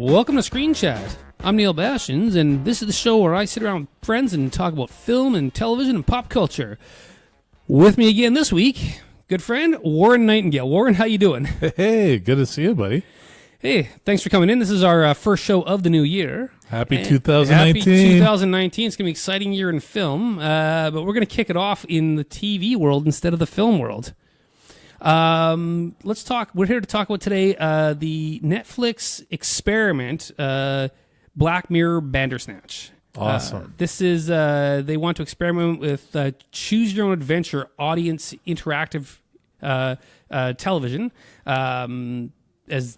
Welcome to Screen Chat. I'm Neale Bastions, and this is the show where I sit around with friends and talk about film and television and pop culture. With me again this week, good friend Warren Nightingale. Warren, how you doing? Hey, good to see you, buddy. Hey, thanks for coming in. This is our first show of the new year. Happy 2019. Happy 2019. It's going to be an exciting year in film, but we're going to kick it off in the TV world instead of the film world. Let's talk. We're here to talk about today the Netflix experiment, Black Mirror Bandersnatch. Awesome. This is they want to experiment with choose your own adventure audience interactive television. As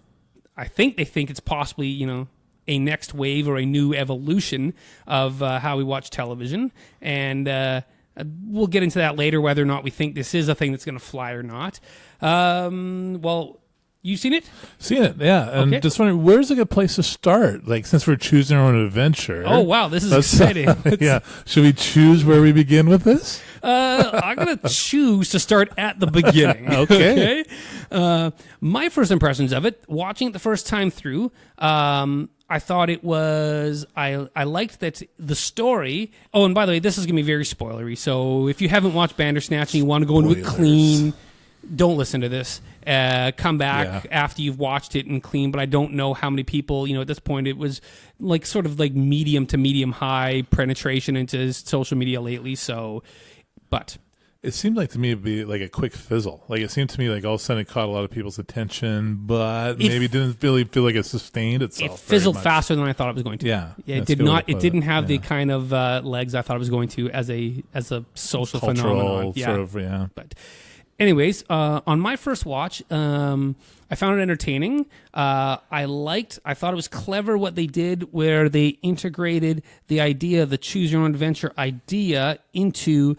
I think they think it's possibly a next wave or a new evolution of how we watch television, and we'll get into that later, whether or not we think this is a thing that's going to fly or not. Well, you seen it? Seen it, yeah. And Okay. just wondering, where's a good place to start? Like, since we're choosing our own adventure. Oh, wow, this is exciting. Yeah. Should we choose where we begin with this? I'm going to choose to start at the beginning. Okay. My first impressions of it, watching it the first time through, I thought it was, I liked that the story. Oh, and by the way, this is going to be very spoilery. So if you haven't watched Bandersnatch and you want to go into it clean, don't listen to this. Come back after you've watched it and clean. But I don't know how many people, at this point, it was like sort of like medium to medium high penetration into social media lately. So, but It seemed like to me it'd be like a quick fizzle. Like, it seemed to me like all of a sudden it caught a lot of people's attention, but maybe didn't really feel like it sustained itself. It fizzled faster than I thought it was going to. Yeah, it did not. It didn't have the kind of legs I thought it was going to as a social phenomenon. Yeah. But anyways, on my first watch, I found it entertaining. I thought it was clever what they did, where they integrated the choose your own adventure idea into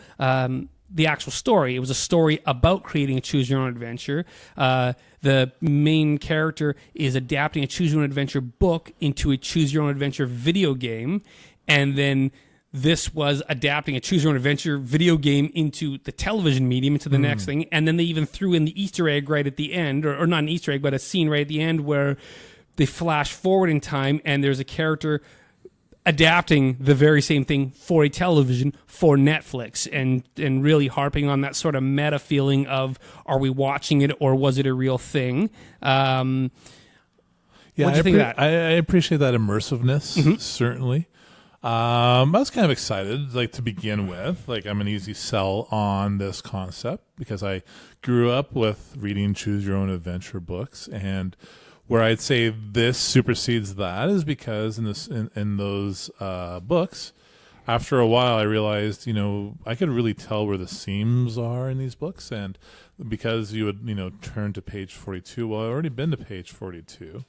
the actual story. It was a story about creating a choose your own adventure. The main character is adapting a choose your own adventure book into a choose your own adventure video game, and then this was adapting a choose your own adventure video game into the television medium, into the next thing. And then they even threw in the Easter egg right at the end, or not an Easter egg, but a scene right at the end where they flash forward in time and there's a character adapting the very same thing for a television for Netflix, and really harping on that sort of meta feeling of, are we watching it or was it a real thing? What do you think of that? I appreciate that immersiveness, certainly. I was kind of excited, to begin with. I'm an easy sell on this concept because I grew up with reading choose your own adventure books, and where I'd say this supersedes that is because in those books, after a while, I realized I could really tell where the seams are in these books, and because you would turn to page 42. Well, I've already been to page 42.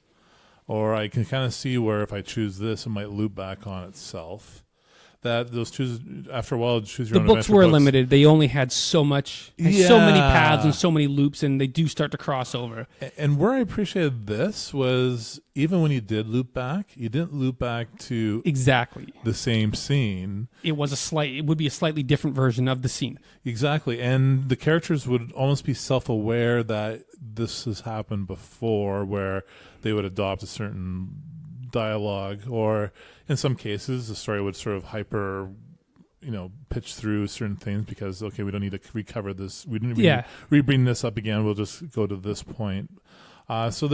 Or I can kind of see where if I choose this, it might loop back on itself. That those after a while, choose your own adventure. The books were limited. They only had so much, so many paths and so many loops, and they do start to cross over. And where I appreciated this was, even when you did loop back, you didn't loop back to exactly the same scene. It would be a slightly different version of the scene. Exactly, and the characters would almost be self-aware that this has happened before, where they would adopt a certain dialogue, or in some cases the story would sort of hyper pitch through certain things because we don't need to recover this, we didn't bring this up again, we'll just go to this point. So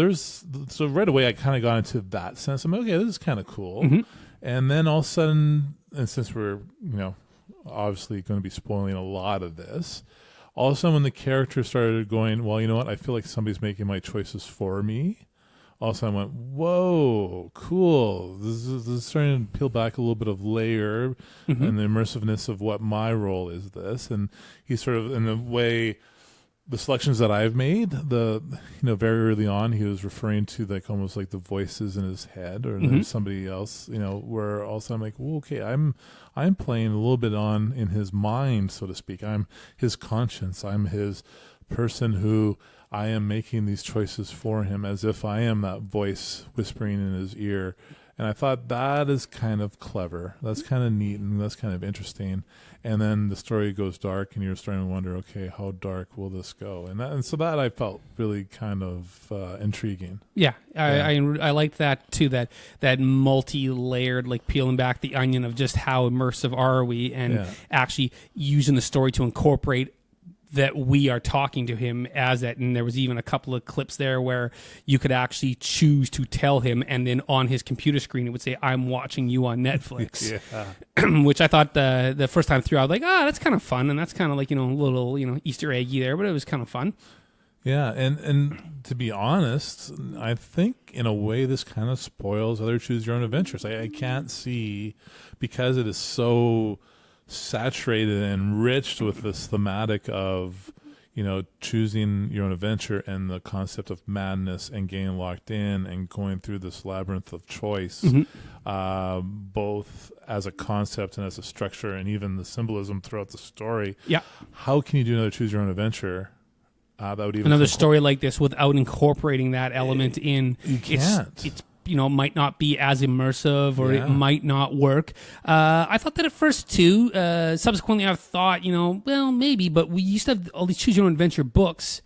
right away I kind of got into that sense. I'm this is kind of cool. And then all of a sudden, and since we're obviously going to be spoiling a lot of this, all of a sudden when the character started going, well, you know what, I feel like somebody's making my choices for me, all of a sudden I went, whoa, cool. This is starting to peel back a little bit of layer and the immersiveness of what my role is this. And he's sort of, in the way, the selections that I've made, very early on, he was referring to almost like the voices in his head or there's somebody else, where all of a sudden I'm like, well, okay, I'm playing a little bit on in his mind, so to speak. I'm his conscience. I'm his person who I am making these choices for him, as if I am that voice whispering in his ear And I thought that is kind of clever. That's kind of neat and that's kind of interesting. And then the story goes dark, and you're starting to wonder, okay, how dark will this go? And so that I felt really kind of intriguing. Yeah, I liked that too. That multi-layered, like peeling back the onion of just how immersive are we, and actually using the story to incorporate that we are talking to him as that. And there was even a couple of clips there where you could actually choose to tell him, and then on his computer screen it would say, "I'm watching you on Netflix." Which I thought the first time through I was like, that's kind of fun, and that's kind of like, a little Easter eggy there, but it was kind of fun. Yeah, and to be honest, I think in a way this kind of spoils other choose your own adventures. I can't see, because it is so saturated and enriched with this thematic of choosing your own adventure and the concept of madness and getting locked in and going through this labyrinth of choice, both as a concept and as a structure, and even the symbolism throughout the story. Yeah, how can you do another choose your own adventure? That would even another story like this without incorporating that element in. You can't. It's might not be as immersive, or it might not work. I thought that at first too. Subsequently, I've thought, well, maybe, but we used to have all these choose your own adventure books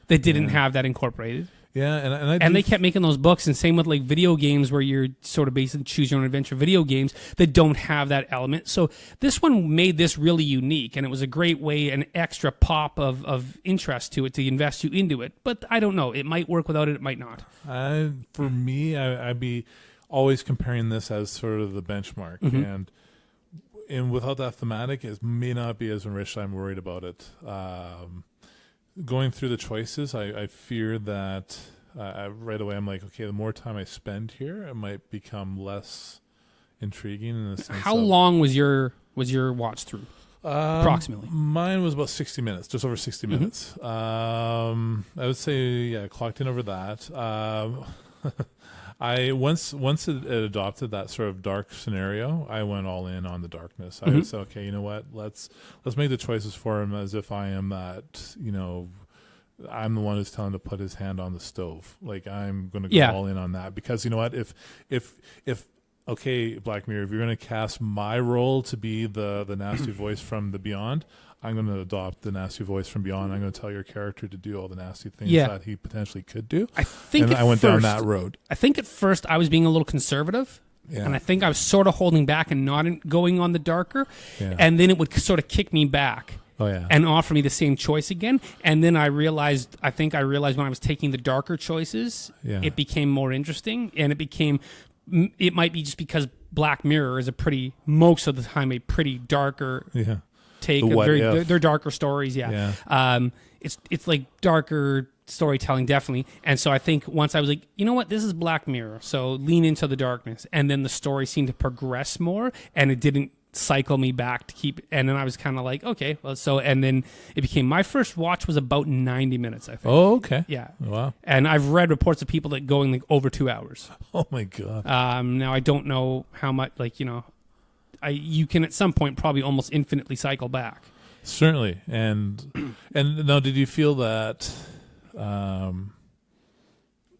that didn't have that incorporated. Yeah, and they kept making those books, and same with like video games where you're sort of basically choose your own adventure video games that don't have that element. So this one made this really unique, and it was a great way, an extra pop of interest to it to invest you into it. But I don't know, it might work without it, it might not. For me, I'd be always comparing this as sort of the benchmark, and without that thematic, it may not be as enriched. I'm worried about it. Going through the choices, I fear that right away I'm like, okay, the more time I spend here, it might become less intriguing in the sense. How long was your watch through? Approximately. Mine was about 60 minutes, just over 60 minutes. I would say, clocked in over that. I once it adopted that sort of dark scenario, I went all in on the darkness. I said, okay, you know what? Let's make the choices for him as if I am that, I'm the one who's telling him to put his hand on the stove. Like, I'm going to go all in on that, because you know what? If okay, Black Mirror, if you're going to cast my role to be the nasty voice from the beyond, I'm going to adopt the nasty voice from beyond. I'm going to tell your character to do all the nasty things that he potentially could do. I went down that road. I think at first I was being a little conservative. Yeah. And I think I was sort of holding back and not going on the darker. Yeah. And then it would sort of kick me back. Oh, yeah. And offer me the same choice again. And then I realized when I was taking the darker choices, it became more interesting. And it might be just because Black Mirror is most of the time a pretty darker take of they're darker stories. It's like darker storytelling, definitely. And so I think once I was like, you know what, this is Black Mirror, so lean into the darkness. And then the story seemed to progress more, and it didn't cycle me back to keep. And then I was kind of like, okay, well, so, and then it became, my first watch was about 90 minutes, I think. Oh, okay. Yeah. Wow. And I've read reports of people that going like over 2 hours. Oh my God. Now I don't know how much, you can at some point probably almost infinitely cycle back. Certainly. And now, did you feel that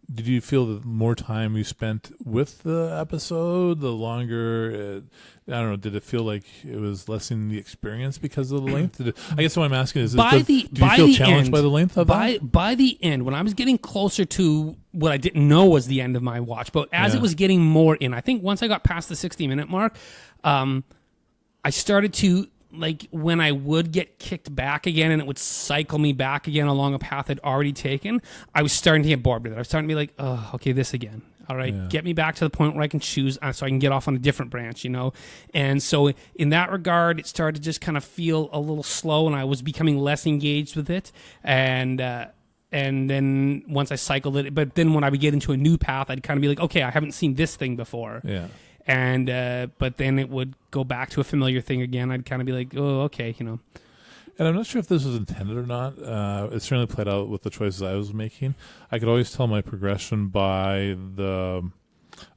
the more time you spent with the episode, the longer I don't know, did it feel like it was lessening the experience because of the length? I guess what I'm asking is, did you feel challenged by the length of that? By the end, when I was getting closer to what I didn't know was the end of my watch, but as it was getting more in, I think once I got past the 60-minute mark, I started to, like, when I would get kicked back again and it would cycle me back again along a path I'd already taken, I was starting to get bored with it. I was starting to be like, oh, okay, this again. All right, get me back to the point where I can choose so I can get off on a different branch, And so in that regard, it started to just kind of feel a little slow, and I was becoming less engaged with it. And then once I cycled it, but then when I would get into a new path, I'd kind of be like, okay, I haven't seen this thing before. Yeah. And but then it would go back to a familiar thing again. I'd kind of be like, oh, okay, And I'm not sure if this was intended or not. It certainly played out with the choices I was making. I could always tell my progression by the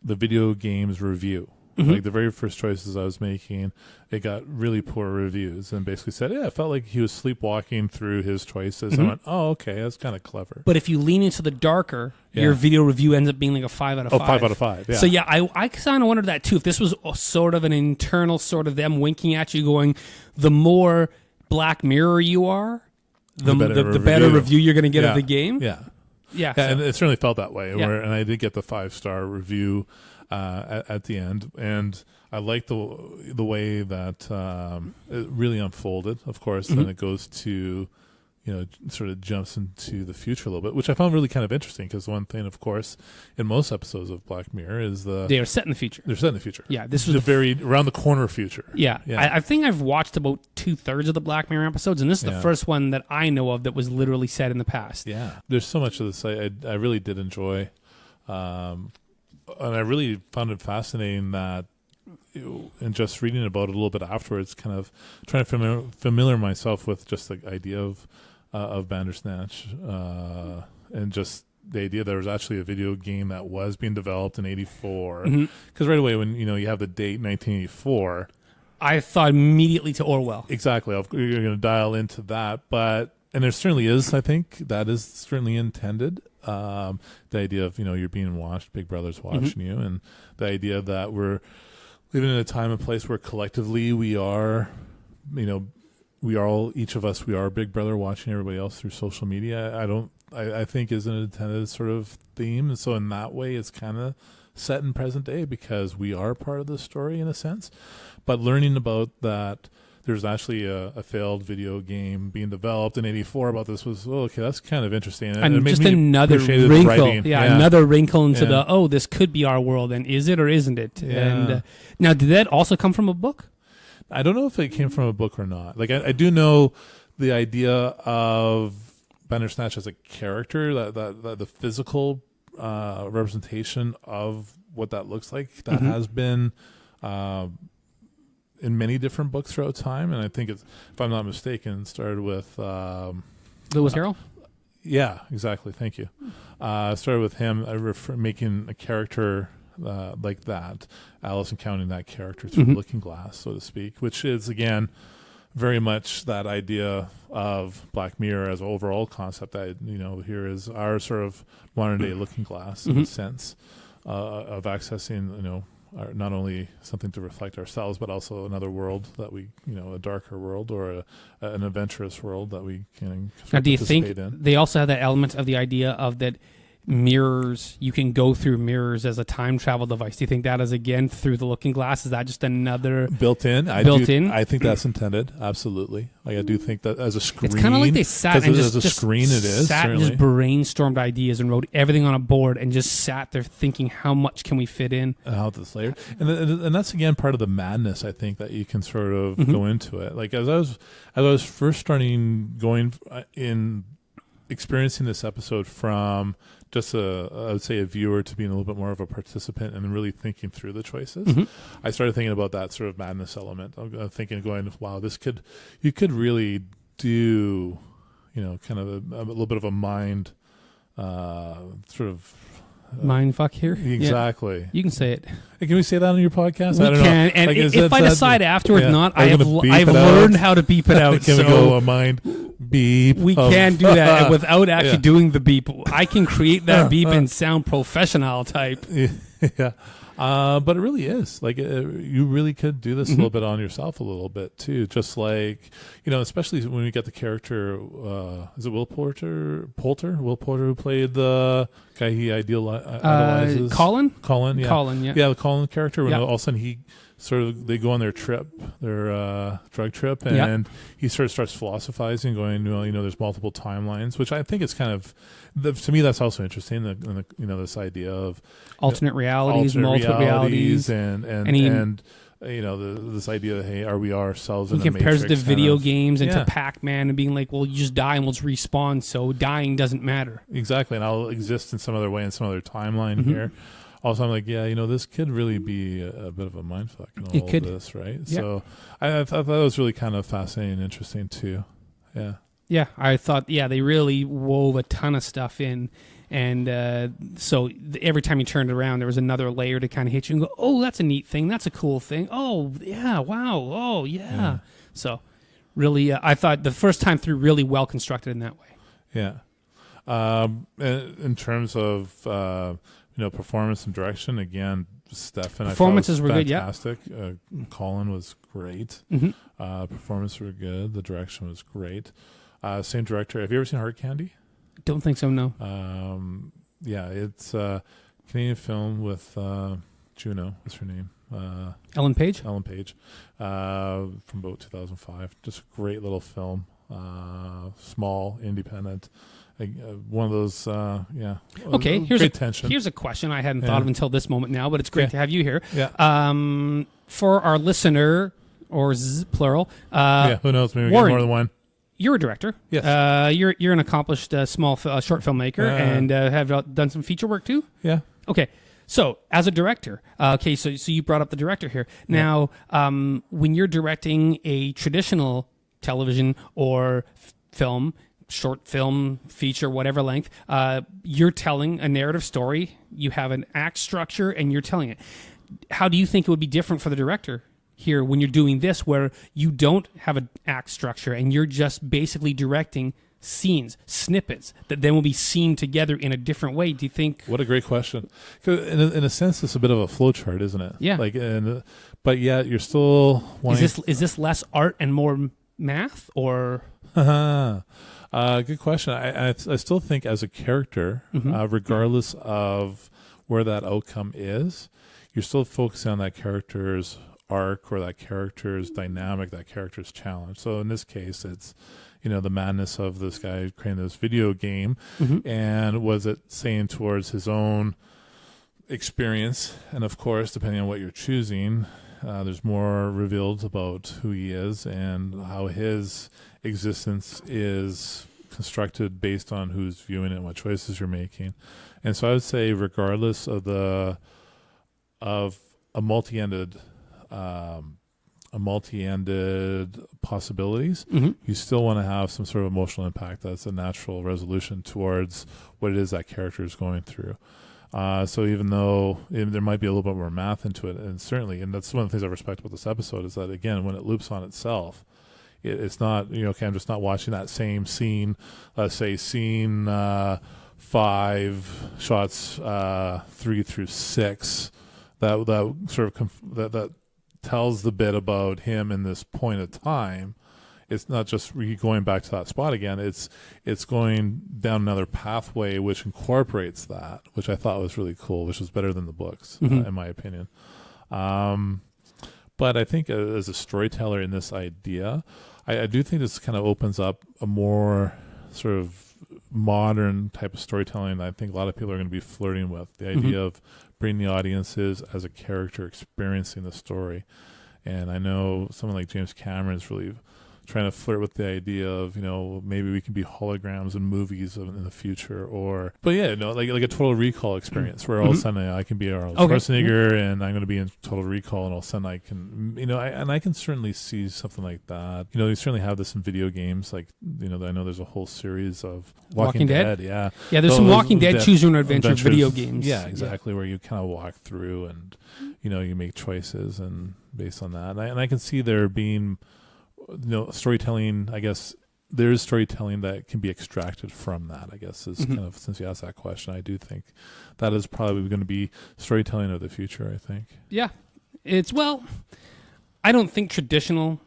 video games review. Mm-hmm. Like the very first choices I was making, it got really poor reviews, and basically said, yeah, it felt like he was sleepwalking through his choices. Mm-hmm. I went, oh, okay, that's kind of clever. But if you lean into the darker, your video review ends up being like a 5 out of 5. 5 out of 5, yeah. So yeah, I kind of wondered that too. If this was sort of an internal sort of them winking at you going, the more Black Mirror you are, the better review you're going to get of the game. Yeah. Yeah, so. And it certainly felt that way. Yeah. And I did get the 5-star review at the end, and I liked the way that it really unfolded. Of course, then it goes to, sort of jumps into the future a little bit, which I found really kind of interesting, because one thing, of course, in most episodes of Black Mirror is they are set in the future. They're set in the future. Yeah, this was the very around the corner future. Yeah. I think I've watched about 2/3 of the Black Mirror episodes, and this is the first one that I know of that was literally set in the past. Yeah, there's so much of this I really did enjoy, and I really found it fascinating that. And just reading about it a little bit afterwards, kind of trying to familiar myself with just the idea of Bandersnatch, and just the idea there was actually a video game that was being developed in '84. Because right away, when you have the date 1984, I thought immediately to Orwell. Exactly, you're going to dial into that, and there certainly is. I think that is certainly intended. The idea of you're being watched, Big Brother's watching you, and the idea that we're living in a time and place where collectively we are, each of us, we are Big Brother watching everybody else through social media. I think is an intended sort of theme. And so in that way, it's kind of set in present day because we are part of the story in a sense. But learning about that, there's actually a failed video game being developed in '84 about this was, okay, that's kind of interesting. And just another wrinkle. Another wrinkle into this could be our world, and is it or isn't it? Yeah. And now, did that also come from a book? I don't know if it came from a book or not. Like, I do know the idea of Bandersnatch as a character, that the physical representation of what that looks like, that has been in many different books throughout time, and I think it's, if I'm not mistaken, started with Lewis Carroll. Yeah, exactly. Thank you. Started with him making a character like that, Alice encountering that character through the looking glass, so to speak, which is again very much that idea of Black Mirror as an overall concept. That here is our sort of modern day looking glass in a sense of accessing not only something to reflect ourselves, but also another world that we, a darker world or an adventurous world that we can now, do you think in. They also have that element of the idea of that mirrors, you can go through mirrors as a time travel device? Do you think that is again through the looking glass? Is that just another built in? I think that's intended. Absolutely. Like, I do think that as a screen, it's kind of like they sat and just brainstormed ideas and wrote everything on a board and just sat there thinking, how much can we fit in? How this layered, and that's again part of the madness. I think that you can sort of go into it. Like as I was first starting going in experiencing this episode from just I would say a viewer to being a little bit more of a participant and really thinking through the choices. I started thinking about that sort of madness element. I'm thinking, going, wow, you could really do, kind of a little bit of a mind, sort of mind fuck here. Exactly. Yeah. You can say it. Hey, can we say that on your podcast? I don't know. And like, if I decide afterwards not, I've learned how to beep it out. Can we go a mind beep? We can do that without actually doing the beep. I can create that beep and sound professional type. Yeah. But it really is like you really could do this a little bit on yourself a little bit too. Just like, especially when we get the character, is it Will Porter, who played the guy he idolizes? Colin, yeah. Colin, yeah. Yeah, the Colin character, when all of a sudden they go on their trip, their drug trip, and he sort of starts philosophizing, going, there's multiple timelines, which I think is kind of, to me, that's also interesting. This idea of alternate realities, multiple realities, and this idea that, hey, are we ourselves in the Matrix? He compares the video games and to Pac-Man and being like, well, you just die and we'll respawn, so dying doesn't matter. Exactly, and I'll exist in some other way in some other timeline here. Also, I'm like, this could really be a bit of a mindfuck in all of this, right? Yeah. So I thought that was really kind of fascinating and interesting too. Yeah. Yeah, I thought, they really wove a ton of stuff in. And so every time you turned around, there was another layer to kind of hit you and go, oh, that's a neat thing. That's a cool thing. Oh, yeah, wow. Oh, yeah. So really, I thought the first time through really well constructed in that way. Yeah. In terms of, performance and direction, again, Stefan, performances were fantastic. Good, yeah. Colin was great. Performances were good. The direction was great. Same director. Have you ever seen Hard Candy? Don't think so, no. It's a Canadian film with Juno. What's her name? Ellen Page? Ellen Page. From about 2005. Just a great little film. Small, independent. One of those, Okay, tension. Here's a question I hadn't thought of until this moment now, but it's great to have you here. Yeah. For our listener, or plural. Who knows? Maybe we get more than one. You're a director. Yes. You're an accomplished short filmmaker and have done some feature work too? Yeah. Okay. So, as a director, so you brought up the director here. Now, when you're directing a traditional television or film, short film, feature, whatever length, you're telling a narrative story, you have an act structure, and you're telling it. How do you think it would be different for the director here when you're doing this, where you don't have an act structure and you're just basically directing scenes, snippets that then will be seen together in a different way? Do you think? What a great question. 'Cause in a sense, it's a bit of a flow chart, isn't it? Yeah. But yet you're still wanting. Is this less art and more math, or? Good question. I still think as a character, regardless of where that outcome is, you're still focusing on that character's arc or that character's dynamic, that character's challenge. So in this case, it's the madness of this guy creating this video game, and was it saying towards his own experience? And of course, depending on what you're choosing, there's more revealed about who he is and how his existence is constructed based on who's viewing it and what choices you're making. And so I would say, regardless of a multi-ended possibilities, you still want to have some sort of emotional impact that's a natural resolution towards what it is that character is going through. So even though there might be a little bit more math into it, and certainly, and that's one of the things I respect about this episode, is that, again, when it loops on itself, it's not, okay, I'm just not watching that same scene, let's say scene 5, shots 3 through 6, that sort of that tells the bit about him in this point of time. It's not just going back to that spot again. It's going down another pathway which incorporates that, which I thought was really cool, which was better than the books, in my opinion. But I think as a storyteller in this idea, I do think this kind of opens up a more sort of modern type of storytelling that I think a lot of people are going to be flirting with. The idea of bringing the audiences as a character experiencing the story. And I know someone like James Cameron is really trying to flirt with the idea of, maybe we can be holograms in movies in the future, like a Total Recall experience where all of a sudden I can be Arnold Schwarzenegger and I'm going to be in Total Recall, and all of a sudden I can, I can certainly see something like that. You certainly have this in video games, like, I know there's a whole series of Walking Dead. Yeah. Yeah, there's some Walking Dead Choose Your Own Adventure video games. Yeah, exactly, where you kind of walk through and, you make choices and based on that. And I can see there being, storytelling, I guess there is storytelling that can be extracted from that, I guess, is kind of, since you asked that question, I do think that is probably going to be storytelling of the future, I think. Yeah. I don't think traditional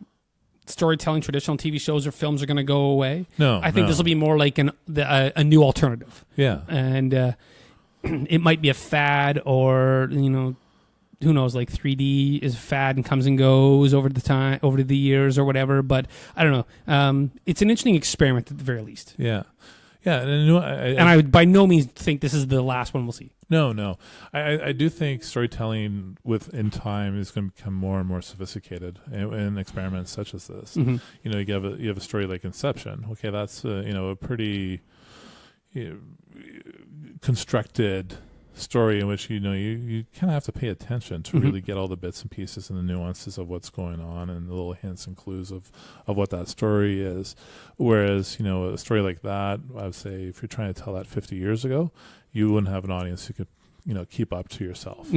storytelling, traditional TV shows or films are going to go away. No. I think this will be more like a new alternative. Yeah. And it might be a fad, or, who knows, like 3D is a fad and comes and goes over the years or whatever. But I don't know. It's an interesting experiment at the very least. Yeah. Yeah. And I by no means think this is the last one we'll see. No. I do think storytelling in time is going to become more and more sophisticated in experiments such as this. You have a story like Inception. Okay, that's a pretty constructed story in which you kind of have to pay attention to really get all the bits and pieces and the nuances of what's going on and the little hints and clues of what that story is. Whereas, a story like that, I would say if you're trying to tell that 50 years ago, you wouldn't have an audience who could, keep up to yourself.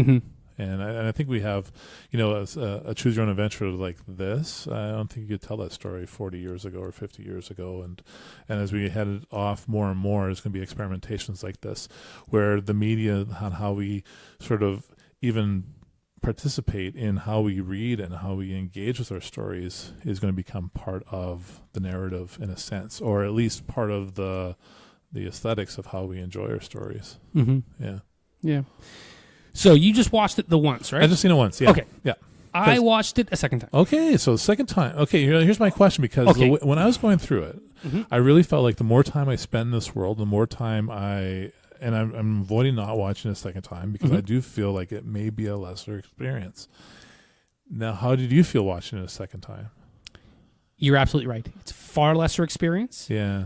And I think we have, a choose your own adventure like this. I don't think you could tell that story 40 years ago or 50 years ago. And as we head off more and more, there's going to be experimentations like this, where the media on how we sort of even participate in how we read and how we engage with our stories is going to become part of the narrative in a sense, or at least part of the aesthetics of how we enjoy our stories. Yeah. So you just watched it the once, right? I just seen it once, yeah. Okay. Yeah. I watched it a second time. Okay, so second time. Okay, here's my question, because when I was going through it, I really felt like the more time I spend in this world, the more time I'm avoiding not watching it a second time, because I do feel like it may be a lesser experience. Now, how did you feel watching it a second time? You're absolutely right. It's a far lesser experience. Yeah.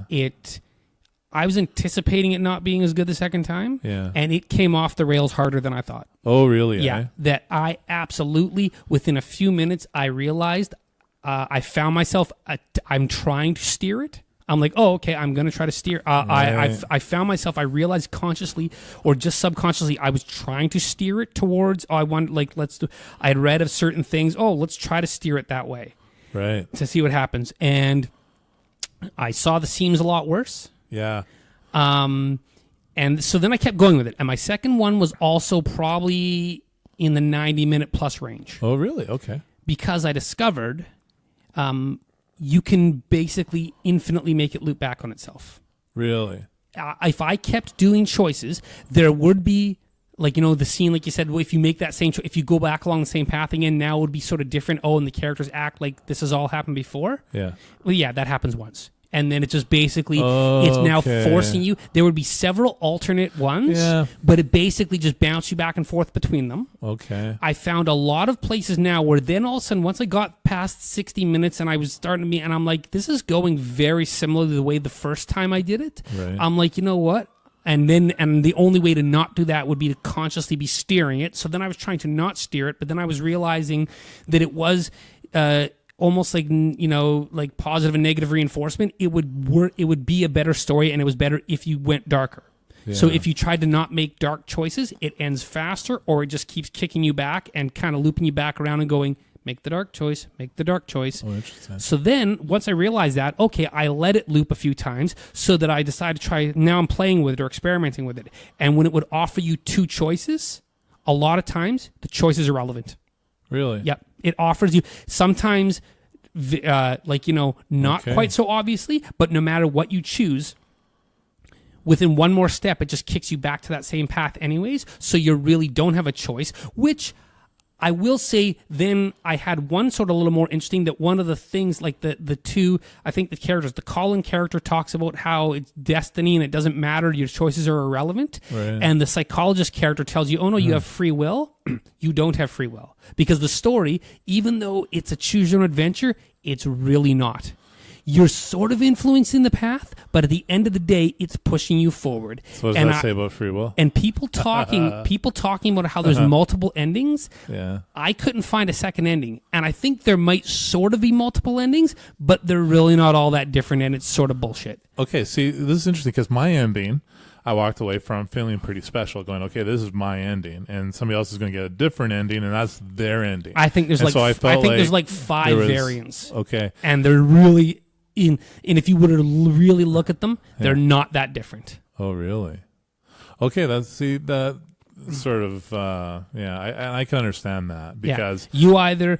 I was anticipating it not being as good the second time, and it came off the rails harder than I thought. Oh, really? Yeah, that I absolutely, within a few minutes, I realized I found myself, I'm trying to steer it. I'm like, oh, okay, I'm going to try to steer. I found myself, I realized consciously or just subconsciously, I was trying to steer it towards, I had read of certain things, let's try to steer it that way. Right. To see what happens. And I saw the seams a lot worse. Yeah. And so then I kept going with it. And my second one was also probably in the 90-minute plus range. Oh, really? Okay. Because I discovered you can basically infinitely make it loop back on itself. Really? If I kept doing choices, there would be, the scene, like you said, if you make that same choice, if you go back along the same path again, now it would be sort of different. And the characters act like this has all happened before. Yeah. Well, yeah, that happens once. And then it just basically, it's now forcing you. There would be several alternate ones, but it basically just bounced you back and forth between them. Okay. I found a lot of places now where then all of a sudden, once I got past 60 minutes and I was starting to be, and I'm like, this is going very similar to the way the first time I did it. Right. I'm like, you know what? And the only way to not do that would be to consciously be steering it. So then I was trying to not steer it, but then I was realizing that it was, almost like like positive and negative reinforcement. It would work. It would be a better story, and it was better if you went darker. Yeah. So if you tried to not make dark choices, it ends faster, or it just keeps kicking you back and kind of looping you back around and going, make the dark choice, make the dark choice. Oh, interesting. So then once I realized that, okay, I let it loop a few times so that I decided to try. Now I'm playing with it or experimenting with it, and when it would offer you two choices, a lot of times the choice is irrelevant. Really? Yep. It offers you sometimes, not quite so obviously, but no matter what you choose, within one more step, it just kicks you back to that same path anyways. So you really don't have a choice, which I will say then I had one sort of a little more interesting, that one of the things, like the two, I think the characters, the Colin character talks about how it's destiny and it doesn't matter, your choices are irrelevant. Right. And the psychologist character tells you, oh no, you have free will. You don't have free will. Because the story, even though it's a choose your own adventure, it's really not. You're sort of influencing the path, but at the end of the day, it's pushing you forward. So what does that say about free will? And people talking about how there's multiple endings. Yeah. I couldn't find a second ending. And I think there might sort of be multiple endings, but they're really not all that different, and it's sort of bullshit. Okay, see, this is interesting, because my ending, I walked away from feeling pretty special, going, okay, this is my ending, and somebody else is going to get a different ending, and that's their ending. I think there's there's like five variants. Okay. And they're really... and if you were to really look at them, they're not that different. Oh, really? Okay, that sort of I can understand that, because you either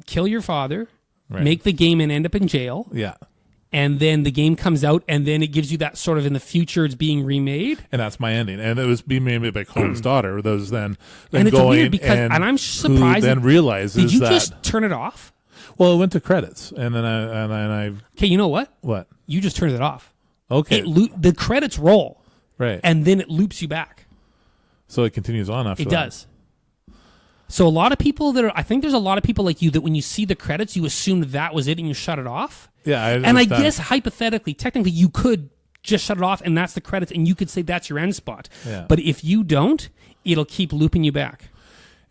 kill your father, make the game and end up in jail, and then the game comes out, and then it gives you that sort of in the future it's being remade, and that's my ending, and it was being remade by Colin's daughter. Those then and it's going weird because, and I'm surprised. Then realizes did you that, just turn it off? Well, it went to credits, and then I. Okay, you know what? What? You just turned it off. Okay. The credits roll, right, and then it loops you back. So it continues on after. It does. So a lot of people I think there's a lot of people like you that when you see the credits, you assume that was it and you shut it off. Yeah, I guess hypothetically, technically, you could just shut it off, and that's the credits, and you could say that's your end spot. Yeah. But if you don't, it'll keep looping you back.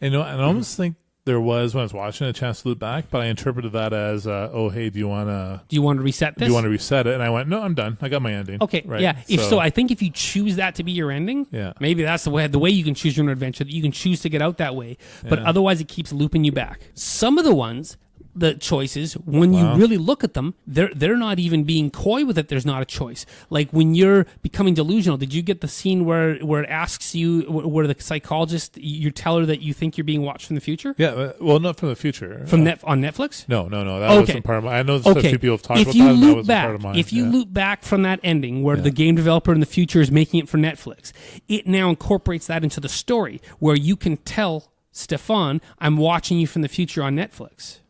And I almost think there was, when I was watching, a chance to loop back, but I interpreted that as, oh, hey, do you want to reset this? Do you want to reset it? And I went, no, I'm done. I got my ending. Okay, right? yeah. I think if you choose that to be your ending, maybe that's the way you can choose your own adventure, that you can choose to get out that way. But otherwise, it keeps looping you back. Some of the ones, the choices, when you really look at them, they're not even being coy with it. There's not a choice. Like when you're becoming delusional, did you get the scene where it asks you, where the psychologist, you tell her that you think you're being watched from the future? Yeah, well, not from the future. On Netflix? No, that wasn't part of my, I know a few people have talked about that, and that wasn't part of mine. If you loop back from that ending where the game developer in the future is making it for Netflix, it now incorporates that into the story where you can tell Stefan, I'm watching you from the future on Netflix.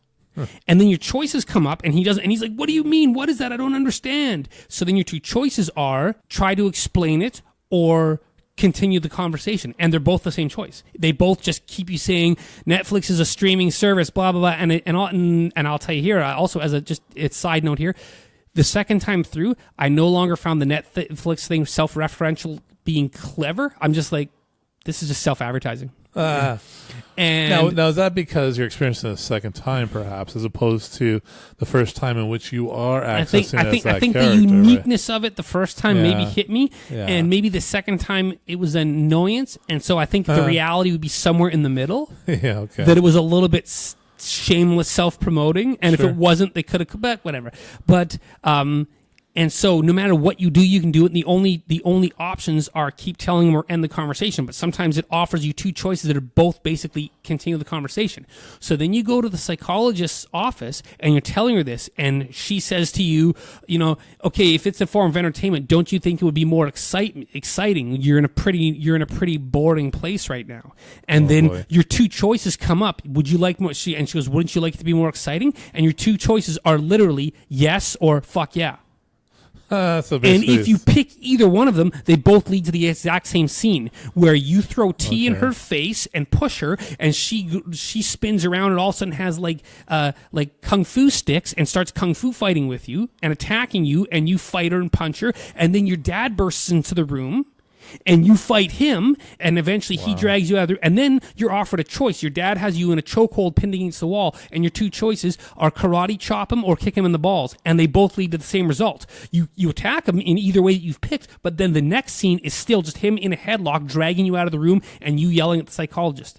And then your choices come up, and he's like, what do you mean? What is that? I don't understand. So then your two choices are try to explain it or continue the conversation. And they're both the same choice. They both just keep you saying Netflix is a streaming service, blah, blah, blah. And I'll tell you here, also as a side note here, the second time through, I no longer found the Netflix thing self-referential being clever. I'm just like, this is just self-advertising. And now is that because you're experiencing it a second time, perhaps, as opposed to the first time in which you are accessing I think the uniqueness of it the first time maybe hit me, and maybe the second time it was an annoyance, and so I think the reality would be somewhere in the middle. That it was a little bit shameless self-promoting, and if it wasn't, they could have, but whatever. But and so no matter what you do, you can do it. And the only options are keep telling them or end the conversation. But sometimes it offers you two choices that are both basically continue the conversation. So then you go to the psychologist's office and you're telling her this, and she says to you, okay, if it's a form of entertainment, don't you think it would be more exciting? You're in a pretty boring place right now. And your two choices come up. Would you like more? And she goes, wouldn't you like it to be more exciting? And your two choices are literally yes or fuck yeah. So and if you pick either one of them, they both lead to the exact same scene where you throw tea in her face and push her, and she spins around and all of a sudden has like kung fu sticks and starts kung fu fighting with you and attacking you, and you fight her and punch her, and then your dad bursts into the room. And you fight him, and eventually he drags you out of there. And then you're offered a choice. Your dad has you in a chokehold pinned against the wall, and your two choices are karate chop him or kick him in the balls. And they both lead to the same result. You attack him in either way that you've picked, but then the next scene is still just him in a headlock dragging you out of the room and you yelling at the psychologist.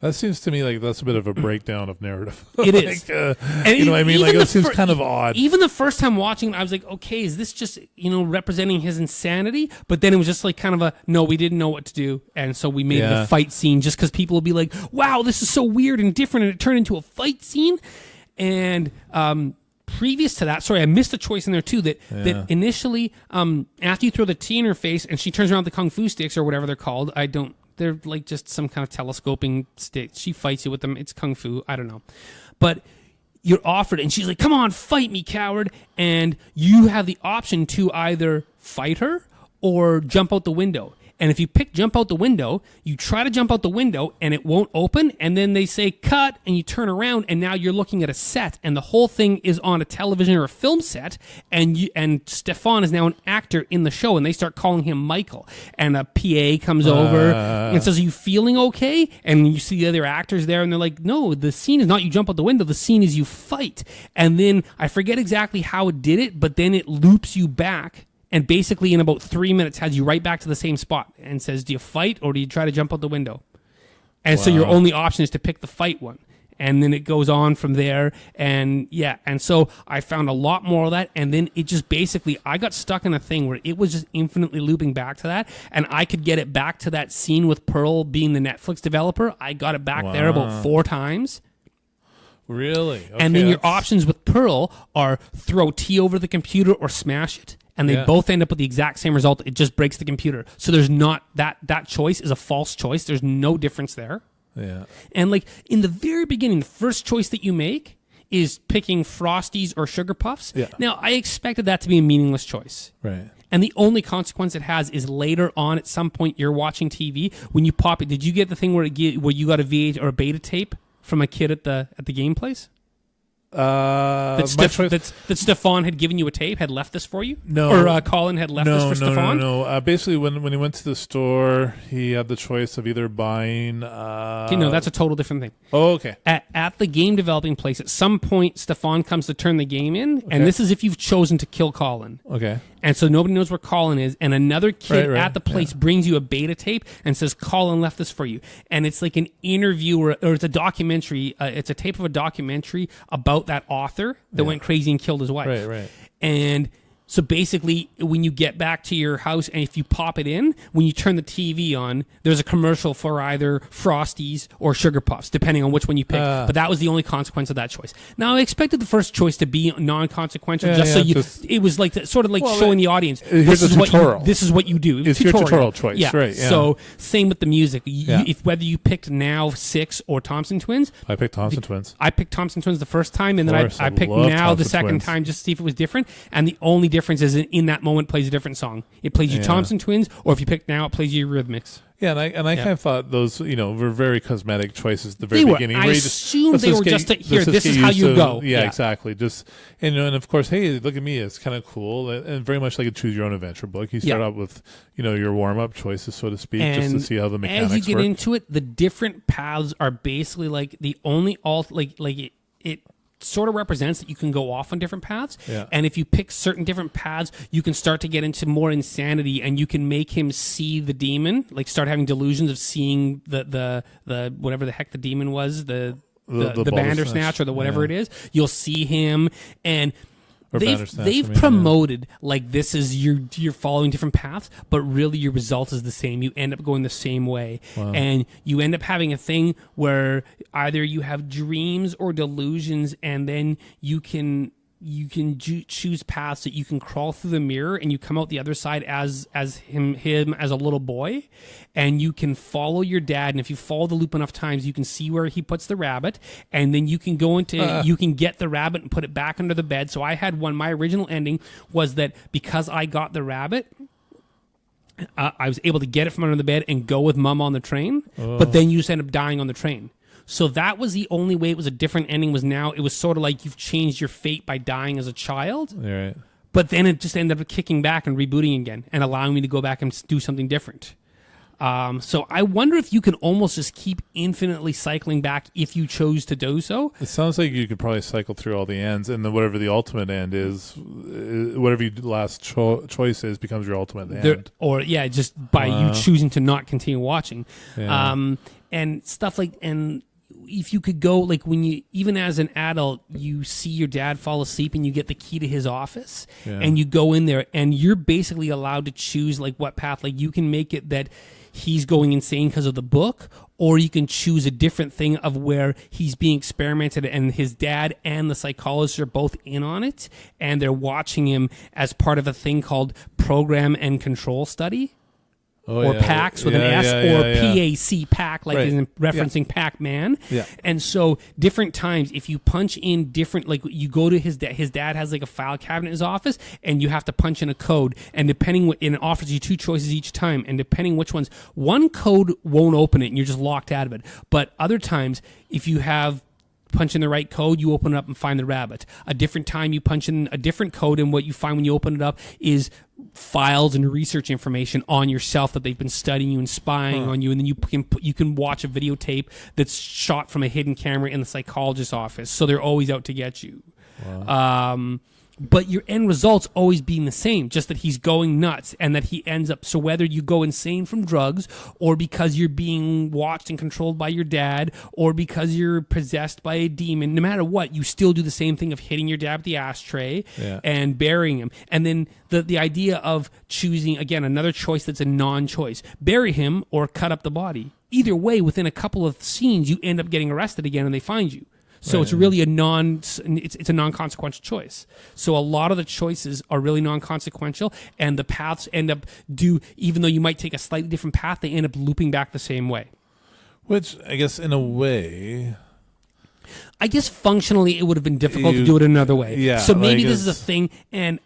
That seems to me like that's a bit of a breakdown of narrative. It is. And you know what I mean? Like, it seems kind of odd. Even the first time watching, I was like, okay, is this just, representing his insanity? But then it was just like kind of no, we didn't know what to do. And so we made the fight scene just because people will be like, wow, this is so weird and different. And it turned into a fight scene. And previous to that, sorry, I missed a choice in there too, that initially, after you throw the tea in her face and she turns around the kung fu sticks or whatever they're called, they're like just some kind of telescoping stick. She fights you with them. It's kung fu. I don't know. But you're offered, and she's like, come on, fight me, coward. And you have the option to either fight her or jump out the window. And if you pick jump out the window, you try to jump out the window and it won't open. And then they say cut and you turn around and now you're looking at a set and the whole thing is on a television or a film set. And Stefan is now an actor in the show and they start calling him Michael. And a PA comes over and says, are you feeling okay? And you see the other actors there and they're like, no, the scene is not you jump out the window. The scene is you fight. And then I forget exactly how it did it, but then it loops you back. And basically, in about 3 minutes, has you right back to the same spot and says, do you fight or do you try to jump out the window? And so your only option is to pick the fight one. And then it goes on from there. And and so I found a lot more of that. And then it just basically, I got stuck in a thing where it was just infinitely looping back to that. And I could get it back to that scene with Pearl being the Netflix developer. I got it back there about 4 times. Really? Okay, and then your options with Pearl are throw tea over the computer or smash it. And they both end up with the exact same result. It just breaks the computer. So there's not that choice is a false choice. There's no difference there. Yeah. And like in the very beginning, the first choice that you make is picking Frosties or Sugar Puffs. Yeah. Now, I expected that to be a meaningless choice. Right. And the only consequence it has is later on at some point you're watching TV. When you pop it, did you get the thing where you got a VH or a beta tape from a kid at the game place? That Stefan had given you a tape, had left this for you? No. Or Colin had left this for Stefan? No. Basically, when he went to the store, he had the choice of either buying... Okay, no, that's a total different thing. Oh, okay. At the game developing place, at some point, Stefan comes to turn the game in, and this is if you've chosen to kill Colin. Okay. And so nobody knows where Colin is, and another kid at the place brings you a beta tape and says, Colin left this for you. And it's like an interview, or it's a documentary, it's a tape of a documentary about that author that went crazy and killed his wife. Right. And so basically, when you get back to your house, and if you pop it in, when you turn the TV on, there's a commercial for either Frosties or Sugar Puffs, depending on which one you pick. But that was the only consequence of that choice. Now, I expected the first choice to be non-consequential, it was like sort of like showing the audience. Here's a tutorial. This is what you do. It's your tutorial choice, right? Yeah. So same with the music. If whether you picked Now 6 or Thompson Twins. I picked Thompson Twins. I picked Thompson Twins the first time, and then I picked Now the second time just to see if it was different. And the only difference is in that moment plays a different song. It plays you Thompson Twins, or if you pick Now, it plays you Eurythmics. Yeah, and I kind of thought those, were very cosmetic choices at the very beginning. I assumed they were just this is how you go. Yeah, exactly. Just and of course, hey, look at me, it's kind of cool, and very much like a choose your own adventure book. You start out with your warm up choices, so to speak, and just to see how the mechanics work. As you get into it, the different paths are basically like the only it sort of represents that you can go off on different paths. Yeah. And if you pick certain different paths, you can start to get into more insanity, and you can make him see the demon, like start having delusions of seeing the whatever the heck the demon was, the Bandersnatch or the whatever it is. You'll see him, and they've promoted like this is you're following different paths, but really your result is the same. You end up going the same way. Wow. And you end up having a thing where either you have dreams or delusions, and then you can choose paths that you can crawl through the mirror, and you come out the other side as him as a little boy, and you can follow your dad. And if you follow the loop enough times, you can see where he puts the rabbit, and then you can go into you can get the rabbit and put it back under the bed. So I had one. My original ending was that because I got the rabbit, I was able to get it from under the bed and go with Mom on the train. But then you just end up dying on the train. So that was the only way it was a different ending. Was now it was sort of like you've changed your fate by dying as a child. Right. But then it just ended up kicking back and rebooting again and allowing me to go back and do something different. So I wonder if you can almost just keep infinitely cycling back if you chose to do so. It sounds like you could probably cycle through all the ends, and then whatever the ultimate end is, whatever your last choice is, becomes your ultimate end. Or just by you choosing to not continue watching. Yeah. And stuff like if you could go, like when you, even as an adult, you see your dad fall asleep and you get the key to his office and you go in there and you're basically allowed to choose like what path, like you can make it that he's going insane because of the book, or you can choose a different thing of where he's being experimented and his dad and the psychologist are both in on it and they're watching him as part of a thing called program and control study. PAX with an S, or PAC, PAC, like in referencing Pac-Man. Yeah. And so different times, if you punch in different, like you go to his dad has like a file cabinet in his office, and you have to punch in a code, and depending what, and it offers you two choices each time, and depending which ones, one code won't open it, and you're just locked out of it. But other times, if you have punch in the right code, you open it up and find the rabbit. A different time, you punch in a different code, and what you find when you open it up is files and research information on yourself that they've been studying you and spying on you, and then you can watch a videotape that's shot from a hidden camera in the psychologist's office. So they're always out to get you. Wow. But your end results always being the same, just that he's going nuts and that he ends up. So whether you go insane from drugs, or because you're being watched and controlled by your dad, or because you're possessed by a demon, no matter what, you still do the same thing of hitting your dad with the ashtray and burying him. And then the idea of choosing, again, another choice that's a non-choice. Bury him or cut up the body. Either way, within a couple of scenes, you end up getting arrested again and they find you. So it's really it's a non-consequential choice. So a lot of the choices are really non-consequential, and the paths end up even though you might take a slightly different path, they end up looping back the same way. Which, I guess, in a way, functionally it would have been difficult to do it another way. Yeah. So maybe this is a thing, and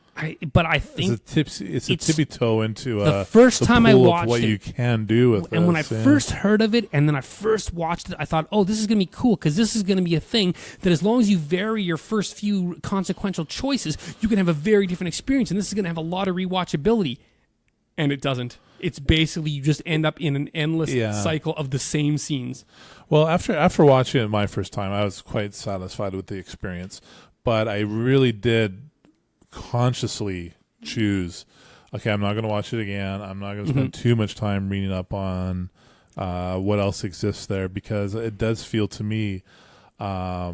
But I think it's a tippy toe into the first time I watched what you can do with it. And when I first heard of it, and then I first watched it, I thought, oh, this is going to be cool, because this is going to be a thing that as long as you vary your first few consequential choices, you can have a very different experience, and this is going to have a lot of rewatchability. And it doesn't. It's basically you just end up in an endless cycle of the same scenes. Well, after watching it my first time, I was quite satisfied with the experience, but I really did consciously choose, okay, I'm not going to watch it again. I'm not going to spend too much time reading up on what else exists there, because it does feel to me, the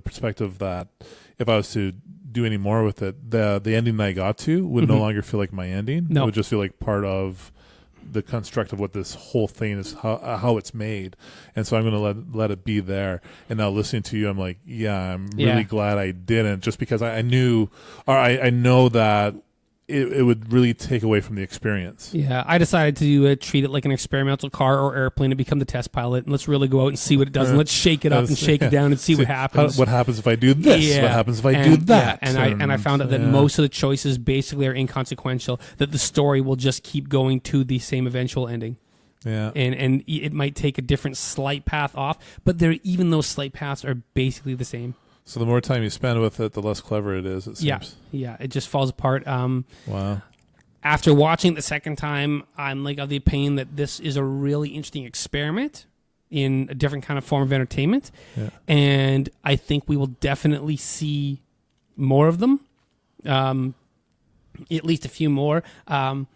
perspective that if I was to do any more with it, the ending that I got to would no longer feel like my ending. No. It would just feel like part of the construct of what this whole thing is, how it's made. And so I'm going to let it be there. And now listening to you, I'm like, I'm really glad I didn't, just because I knew, or I know that it would really take away from the experience. Yeah, I decided to treat it like an experimental car or airplane and become the test pilot, and let's really go out and see what it does, and let's shake it up and shake it down and see what happens. What happens if I do this? Yeah. What happens if I do that? And I found out that most of the choices basically are inconsequential, that the story will just keep going to the same eventual ending. Yeah. And it might take a different slight path off, but even those slight paths are basically the same. So the more time you spend with it, the less clever it is, it seems. Yeah, it just falls apart. Wow. After watching it the second time, I'm like of the opinion that this is a really interesting experiment in a different kind of form of entertainment. Yeah. And I think we will definitely see more of them, at least a few more. I'll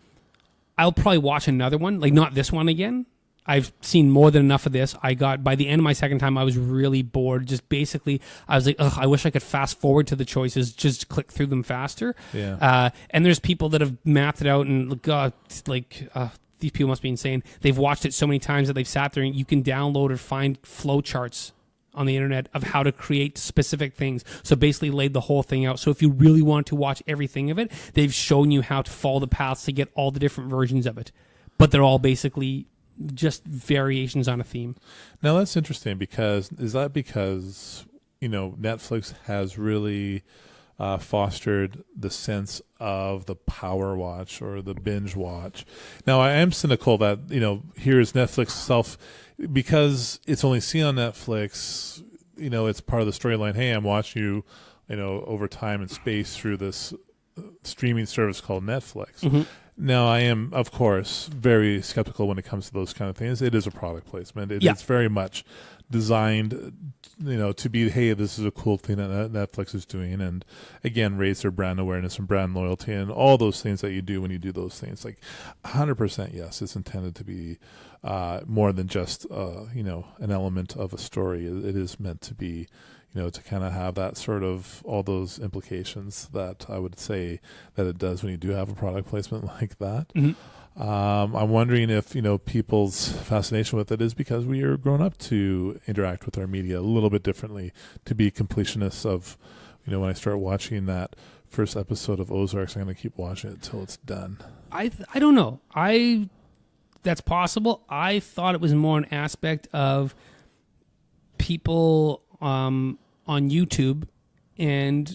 probably watch another one, like not this one again. I've seen more than enough of this. By the end of my second time, I was really bored. Just basically, I was like, I wish I could fast forward to the choices, just click through them faster. Yeah. And there's people that have mapped it out, and these people must be insane. They've watched it so many times that they've sat there, and you can download or find flow charts on the internet of how to create specific things. So basically laid the whole thing out. So if you really want to watch everything of it, they've shown you how to follow the paths to get all the different versions of it. But they're all basically just variations on a theme. Now that's interesting, because Netflix has really fostered the sense of the power watch or the binge watch. Now I am cynical that here is Netflix because it's only seen on Netflix. It's part of the storyline. Hey, I'm watching you, over time and space through this streaming service called Netflix. Mm-hmm. Now, I am, of course, very skeptical when it comes to those kind of things. It is a product placement. It's very much designed, to be, hey, this is a cool thing that Netflix is doing, and again, raise their brand awareness and brand loyalty and all those things that you do when you do those things. Like 100%, yes, it's intended to be more than just, an element of a story. It is meant to be, to kind of have that sort of all those implications that I would say that it does when you do have a product placement like that. Mm-hmm. I'm wondering if, people's fascination with it is because we are grown up to interact with our media a little bit differently, to be completionists of, when I start watching that first episode of Ozarks, I'm going to keep watching it until it's done. I don't know. That's possible. I thought it was more an aspect of people on YouTube, and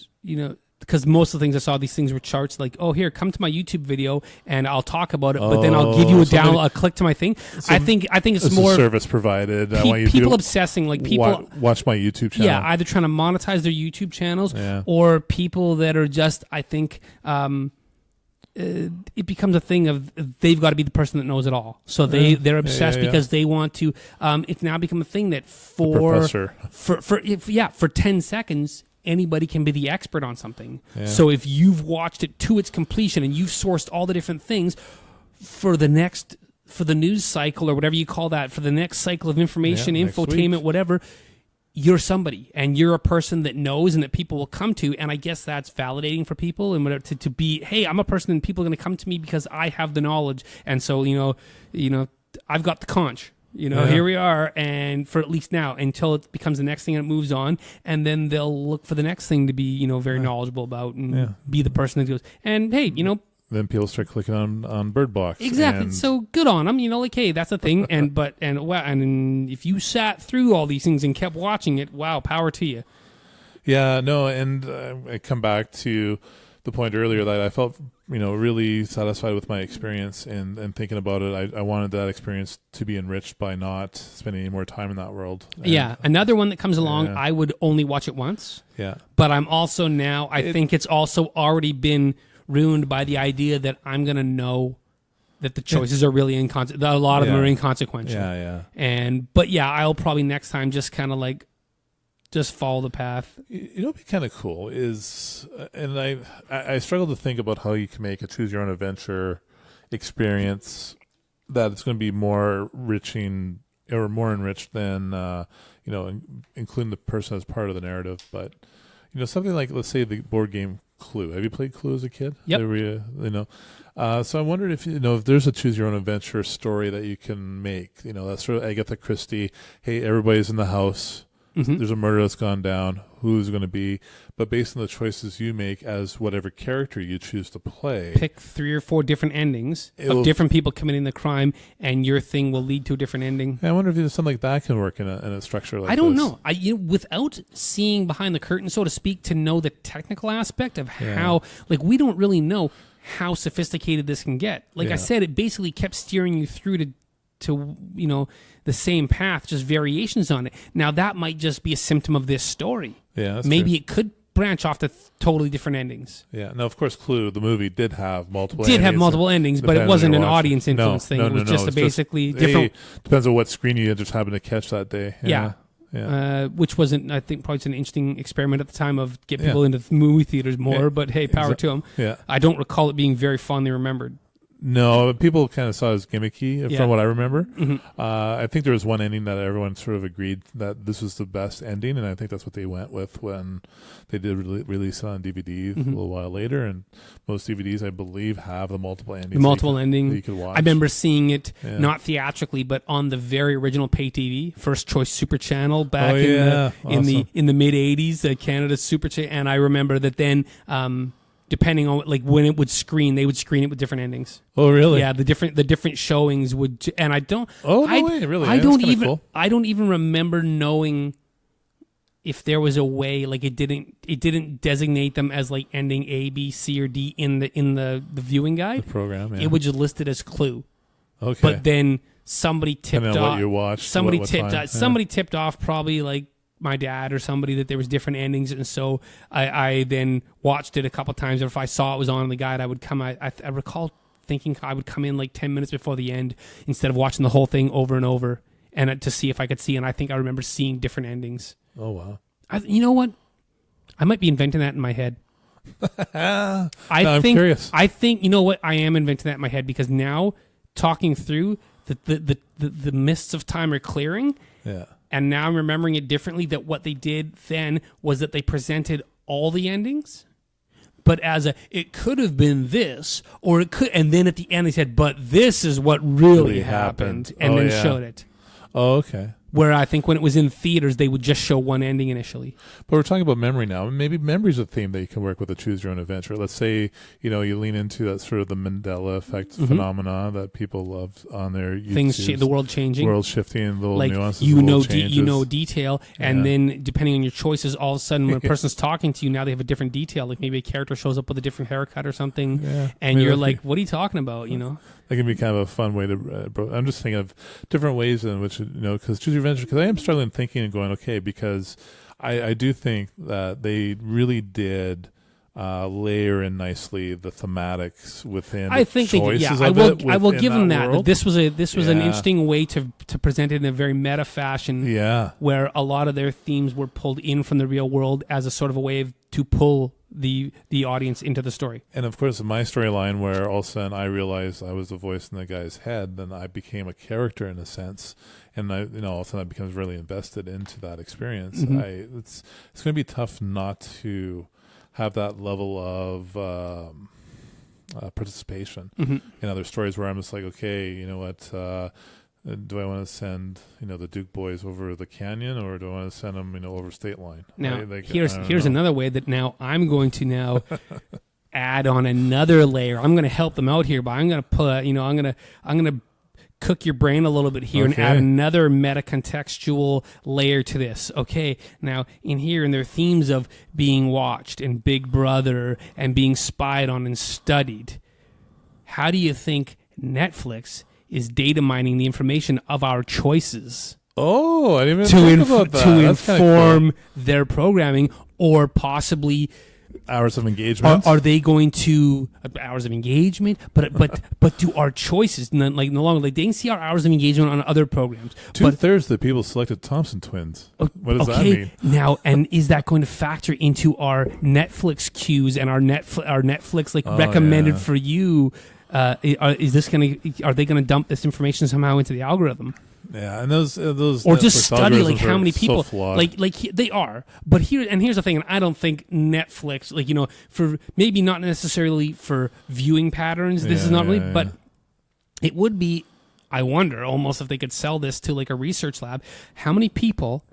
because most of the things I saw, these things were charts like, oh, here, come to my YouTube video and I'll talk about it, but then I'll give you a click to my thing. I think it's more a service provided. People obsessing, like people watch my YouTube channel. Yeah, either trying to monetize their YouTube channels or people that are just, I think, it becomes a thing of they've got to be the person that knows it all. So they're obsessed because they want to. It's now become a thing that for 10 seconds anybody can be the expert on something. Yeah. So if you've watched it to its completion and you've sourced all the different things for the news cycle or whatever you call that, for the next cycle of information, infotainment, whatever. You're somebody, and you're a person that knows and that people will come to, and I guess that's validating for people, and whatever, to be, hey, I'm a person and people are going to come to me because I have the knowledge, and so I've got the conch. Here we are, and for at least now, until it becomes the next thing and it moves on, and then they'll look for the next thing to be, very knowledgeable about and be the person that goes, and hey, then people start clicking on Bird Box. Exactly. So good on them. Hey, that's a thing. And if you sat through all these things and kept watching it, wow, power to you. Yeah, no, and I come back to the point earlier that I felt, really satisfied with my experience and thinking about it. I wanted that experience to be enriched by not spending any more time in that world. And another one that comes along, I would only watch it once. Yeah. But I'm also now, I think it's also already been ruined by the idea that I'm going to know that the choices are really inconsequential. A lot of them are inconsequential. But I'll probably next time just kind of like, just follow the path. What'd be kind of cool is, and I struggle to think about how you can make a choose your own adventure experience that it's going to be more enriching or more enriched than including the person as part of the narrative. But something like, let's say, the board game Clue. Have you played Clue as a kid? Yep. So I wondered if if there's a choose your own adventure story that you can make. That's sort of Agatha Christie. Hey, everybody's in the house. Mm-hmm. There's a murder that's gone down. Who's going to be? But based on the choices you make as whatever character you choose to play, pick 3 or 4 different endings of different people committing the crime, and your thing will lead to a different ending. I wonder if something like that can work in a structure like this. I don't know. Without seeing behind the curtain, so to speak, to know the technical aspect of how, we don't really know how sophisticated this can get. I said, it basically kept steering you through to the same path, just variations on it. Now that might just be a symptom of this story. Yeah, that's maybe true. It could branch off to totally different endings. Yeah. Now, of course, Clue, the movie, did have multiple endings, but it wasn't an audience influence thing. It was just basically different. Depends on what screen you just happened to catch that day. Yeah. Which wasn't, I think, probably an interesting experiment at the time of get people into movie theaters more. But hey, power to them. Yeah. I don't recall it being very fondly remembered. No, people kind of saw it as gimmicky from what I remember. Mm-hmm. I think there was one ending that everyone sort of agreed that this was the best ending, and I think that's what they went with when they did release it on DVD a little while later. And most DVDs, I believe, have the multiple endings. The multiple ending. That you could watch. I remember seeing it not theatrically, but on the very original pay TV, First Choice Super Channel back in the mid '80s, Canada's Super Channel. And I remember that then. Depending on when it would screen, they would screen it with different endings. Oh, really? Yeah, the different showings would, and I don't. Oh, no way, really? I don't even. Cool. I don't even remember knowing if there was a way. It didn't designate them as ending A, B, C, or D in the viewing guide. The program. Yeah. It would just list it as Clue. Okay. But then somebody tipped off. What you watched. Somebody tipped off probably my dad or somebody that there was different endings, and so I then watched it a couple times. If I saw it was on in the guide, I would come. I recall thinking I would come in 10 minutes before the end instead of watching the whole thing over and over and to see if I could see. And I think I remember seeing different endings. Oh wow! You know what? I might be inventing that in my head. I'm curious. I think you know what? I am inventing that in my head because now talking through the mists of time are clearing. Yeah. And now I'm remembering it differently, that what they did then was that they presented all the endings, but as it could have been this, or it could, and then at the end they said, but this is what really happened, and then showed it. Oh, okay. Where I think when it was in theaters, they would just show one ending initially. But we're talking about memory now. Maybe memory's a theme that you can work with a choose your own adventure. Let's say, you lean into that sort of the Mandela effect phenomena that people love on their YouTube. Things, the world changing. World shifting, little nuances, detail. And then depending on your choices, all of a sudden when a person's talking to you, now they have a different detail. Maybe a character shows up with a different haircut or something. Yeah, and you're what are you talking about, That can be kind of a fun way to. I'm just thinking of different ways in which because choose your adventure. Because I am struggling thinking and going because I do think that they really did layer in nicely the thematics within. I think choices I will give them that. This was an interesting way to present it in a very meta fashion. Yeah, where a lot of their themes were pulled in from the real world as a sort of a way to pull the audience into the story. And of course, my storyline where all of a sudden I realized I was the voice in the guy's head, then I became a character in a sense, and all of a sudden I becomes really invested into that experience. Mm-hmm. It's going to be tough not to have that level of participation in other stories where I'm just okay, you know what? Do I want to send the Duke boys over the canyon, or do I want to send them over state line? Now here's another way that now I'm going to add on another layer. I'm going to help them out here, but I'm going to put I'm going to cook your brain a little bit here and add another meta-contextual layer to this. Okay, now in here, and there are themes of being watched and Big Brother and being spied on and studied. How do you think Netflix is data mining the information of our choices? Oh, I didn't even think about that. To inform their programming, or possibly hours of engagement. Are they going to hours of engagement? But do our choices no longer, like, they can see our hours of engagement on other programs? 2/3 of the people selected Thompson Twins. What does that mean? Now, and is that going to factor into our Netflix queues and our Netflix recommended for you? Are they going to dump this information somehow into the algorithm? Yeah, and those or Netflix just study like how many people so they are. But here's the thing, and I don't think Netflix, for maybe not necessarily for viewing patterns. This is not really, but it would be. I wonder almost if they could sell this to like a research lab. How many people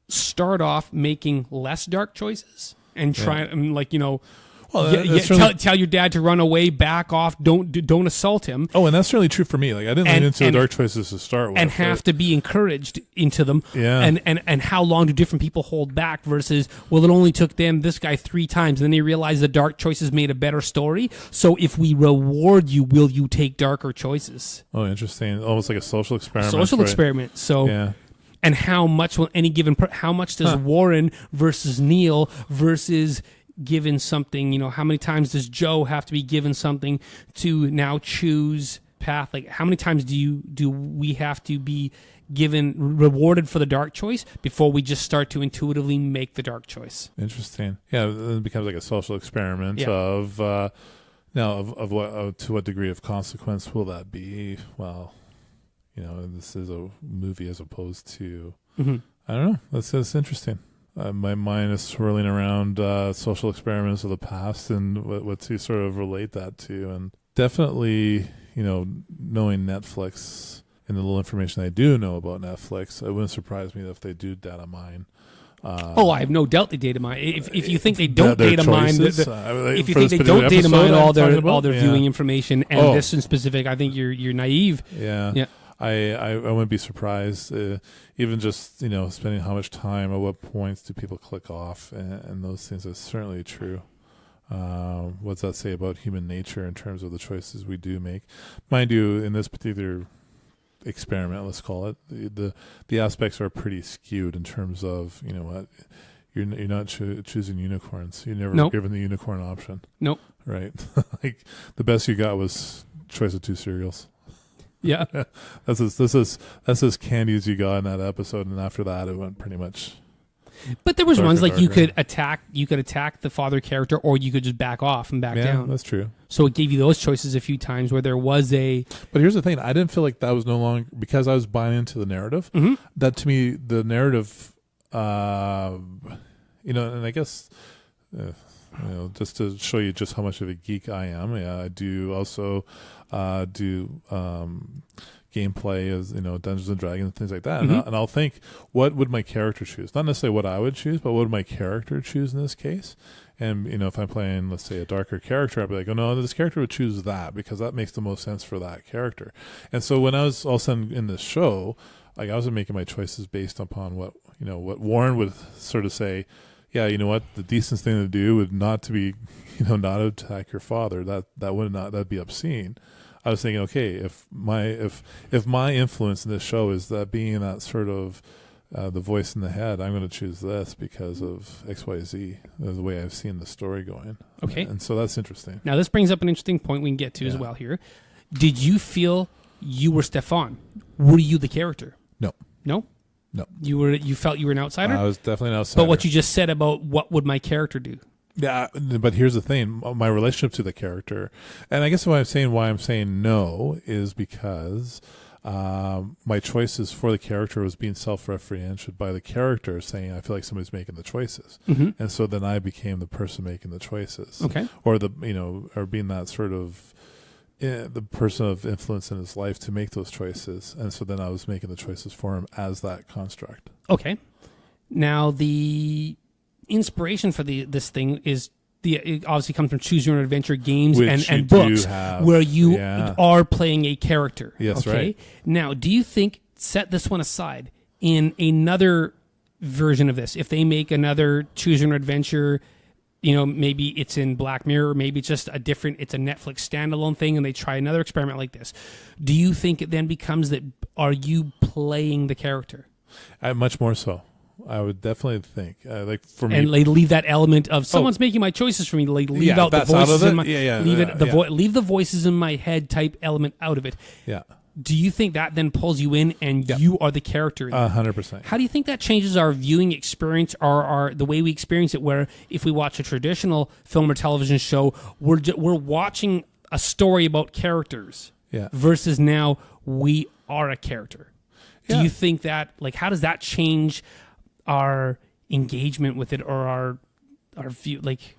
start off making less dark choices and try Well, tell your dad to run away, back off, don't assault him. Oh, and that's certainly true for me. Like, I didn't lean into the dark choices to start with, and have to be encouraged into them. Yeah. And how long do different people hold back versus, well, it only took this guy 3 times, and then they realize the dark choices made a better story. So if we reward you, will you take darker choices? Oh, interesting. Almost like a social experiment. Experiment. So. Yeah. And how much will any given how much does Warren versus Neale versus given something, how many times does Joe have to be given something to now choose path? Like, how many times do we have to be rewarded for the dark choice before we just start to intuitively make the dark choice? Interesting. Yeah, it becomes like a social experiment of what to what degree of consequence will that be? Well, this is a movie as opposed to I don't know. That's interesting. My mind is swirling around social experiments of the past and what to sort of relate that to. And definitely, knowing Netflix and the little information I do know about Netflix, it wouldn't surprise me if they do data mine. I have no doubt they data mine. If you think they don't data mine, if you think they don't data mine all their viewing information and this in specific, I think you're naive. Yeah. I wouldn't be surprised, even just spending how much time, at what points do people click off, and those things are certainly true. What's that say about human nature in terms of the choices we do make? Mind you, in this particular experiment, let's call it, the aspects are pretty skewed in terms of you're not choosing unicorns. You're never given the unicorn option. Nope. Right. Like, the best you got was choice of 2 cereals. Yeah, that's as candy as you got in that episode, and after that, it went pretty much. But there was ones like you could attack the father character, or you could just back off and back down. Yeah, that's true. So it gave you those choices a few times where there was a. But here's the thing: I didn't feel like that was no longer, because I was buying into the narrative. Mm-hmm. That, to me, the narrative, and I guess. Just to show you just how much of a geek I am. Yeah, I do also do gameplay as Dungeons and Dragons and things like that. Mm-hmm. And I'll think, what would my character choose? Not necessarily what I would choose, but what would my character choose in this case? And if I'm playing, let's say, a darker character, I'd be like, oh no, this character would choose that because that makes the most sense for that character. And so when I was all of a sudden in this show, like, I wasn't making my choices based upon what Warren would sort of say. Yeah, you know what? The decent thing to do would not to be, not attack your father. That'd be obscene. I was thinking, okay, if my influence in this show is that being that sort of the voice in the head, I'm going to choose this because of XYZ, the way I've seen the story going. Okay, and so that's interesting. Now this brings up an interesting point we can get to as well here. Did you feel you were Stefan? Were you the character? No. No. No. You felt you were an outsider? I was definitely an outsider. But what you just said about what would my character do? Yeah, but here's the thing. My relationship to the character, and I guess why I'm saying no is because my choices for the character was being self-referential by the character saying, I feel like somebody's making the choices. Mm-hmm. And so then I became the person making the choices. Okay. Or or being that sort of the person of influence in his life to make those choices, and so then I was making the choices for him as that construct. Okay. Now the inspiration for this thing is it obviously comes from choose your own adventure games Which and books where you are playing a character. Yes, okay? Right. Now, do you think, set this one aside, in another version of this, if they make another choose your own adventure, maybe it's in Black Mirror, maybe it's just it's a Netflix standalone thing and they try another experiment like this, do you think it then becomes that, are you playing the character? Much more so. I would definitely think, like for me, and like leave that element of someone's making my choices for me. Like leave out the voices in my leave the voices in my head type element out of it. Yeah. Do you think that then pulls you in and you are the character? 100%. How do you think that changes our viewing experience or the way we experience it? Where if we watch a traditional film or television show, we're watching a story about characters, versus now we are a character. Do you think that, like, how does that change our engagement with it or our view? Like,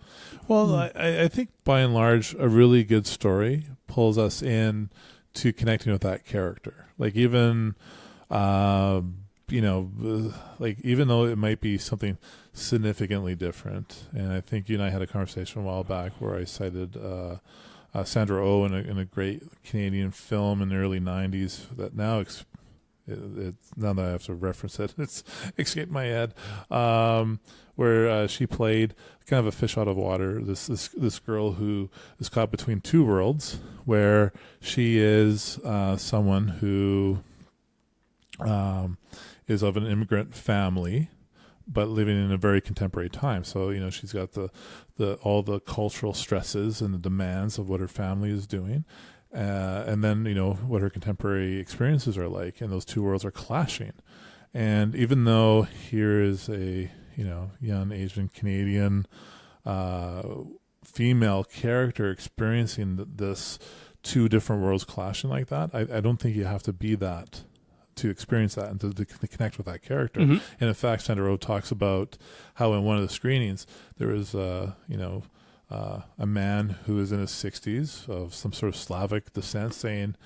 well, I think by and large, a really good story pulls us in to connecting with that character. Like even, like even though it might be something significantly different, and I think you and I had a conversation a while back where I cited Sandra Oh in a great Canadian film in the early '90s that now now that I have to reference it, it's escaped my head. Where she played kind of a fish out of water. This girl who is caught between two worlds, where she is someone who is of an immigrant family, but living in a very contemporary time. So she's got all the cultural stresses and the demands of what her family is doing. And then, what her contemporary experiences are like, and those two worlds are clashing. And even though here is a, young Asian Canadian female character experiencing this two different worlds clashing like that, I don't think you have to be that to experience that and to connect with that character. Mm-hmm. And in fact, Sandra Oh talks about how in one of the screenings, there was, a man who is in his 60s of some sort of Slavic descent saying,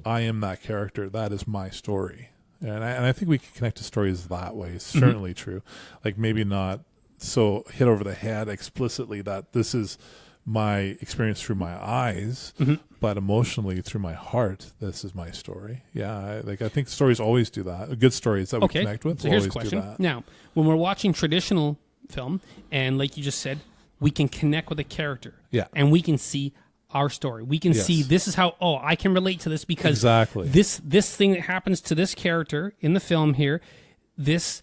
I am that character. That is my story. And I think we can connect to stories that way. It's certainly true. Like maybe not so hit over the head explicitly that this is my experience through my eyes, but emotionally through my heart, this is my story. Yeah, I think stories always do that. Good stories that we connect with so here's always a question. Do that. Now, when we're watching traditional film, and like you just said, we can connect with a character. Yeah. And we can see our story. We can see this is how, I can relate to this because this thing that happens to this character in the film here, this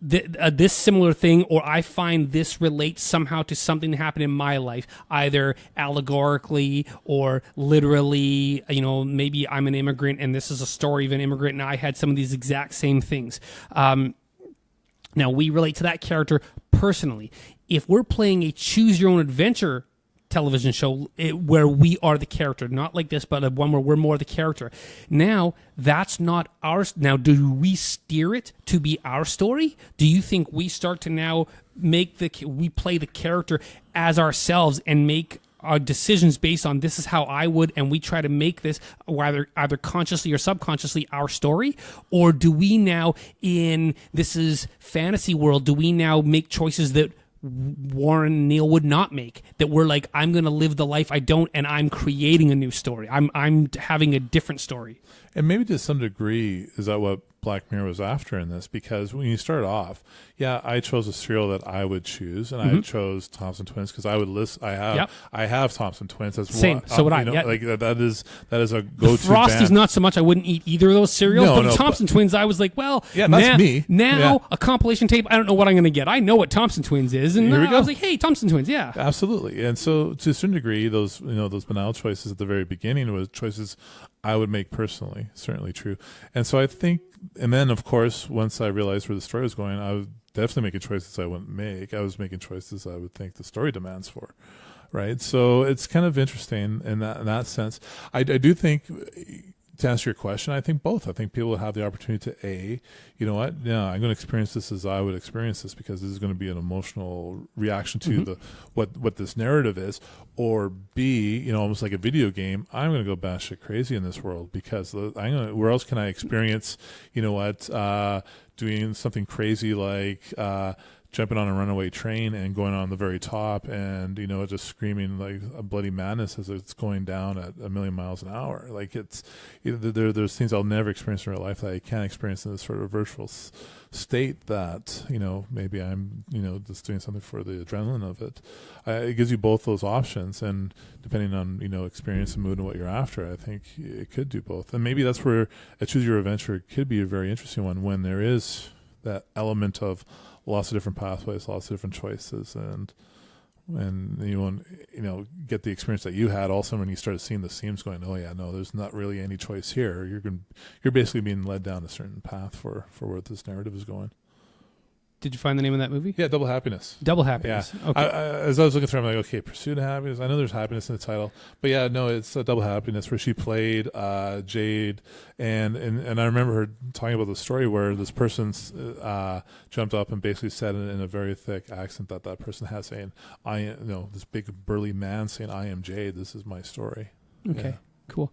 this similar thing, or I find this relates somehow to something that happened in my life, either allegorically or literally. Maybe I'm an immigrant and this is a story of an immigrant and I had some of these exact same things. Now, we relate to that character personally. If we're playing a choose your own adventure television show where we are the character, not like this, but one where we're more the character. Now, that's not ours. Now, do we steer it to be our story? Do you think we start to now we play the character as ourselves and make our decisions based on this is how I would, and we try to make this either consciously or subconsciously our story? Or do we now, in this is fantasy world, do we now make choices that Warren Neale would not make, that we're like, I'm going to live the life I don't, and I'm creating a new story. I'm having a different story. And maybe to some degree, is that what Black Mirror was after in this? Because when you start off, I chose a serial that I would choose, and I chose Thompson Twins because I would list. I have Thompson Twins as same. So would I. Like that is a go-to. Frosties band. Not so much. I wouldn't eat either of those cereals. But Thompson Twins, I was like, that's me. Now a compilation tape. I don't know what I'm going to get. I know what Thompson Twins is, and I was like, hey, Thompson Twins, absolutely. And so to a certain degree, those banal choices at the very beginning was choices I would make personally. Certainly true. And so I think, and then of course, once I realized where the story was going, I was definitely making choices I wouldn't make. I was making choices I would think the story demands for, right? So it's kind of interesting in that sense. I do think, to answer your question, I think both. I think people will have the opportunity to I'm going to experience this as I would experience this because this is going to be an emotional reaction to what this narrative is, or B, almost like a video game, I'm going to go batshit crazy in this world because where else can I experience, doing something crazy like jumping on a runaway train and going on the very top, and just screaming like a bloody madness as it's going down at 1,000,000 miles an hour. Like there's things I'll never experience in real life that I can't experience in this sort of virtual state. That maybe I'm just doing something for the adrenaline of it. It gives you both those options, and depending on experience and mood and what you're after, I think it could do both. And maybe that's where a choose your adventure could be a very interesting one, when there is that element of lots of different pathways, lots of different choices, and you won't get the experience that you had also when you started seeing the seams going, oh yeah, no, there's not really any choice here. You're basically being led down a certain path for where this narrative is going. Did you find the name of that movie? Yeah, Double Happiness. Double Happiness. Yeah. Okay. As I was looking through, I'm like, okay, Pursuit of Happiness. I know there's happiness in the title, but yeah, no, it's Double Happiness, where she played Jade, and I remember her talking about the story where this person jumped up and basically said in a very thick accent that person has, saying, "I am," this big burly man saying, "I am Jade. This is my story." Okay, cool.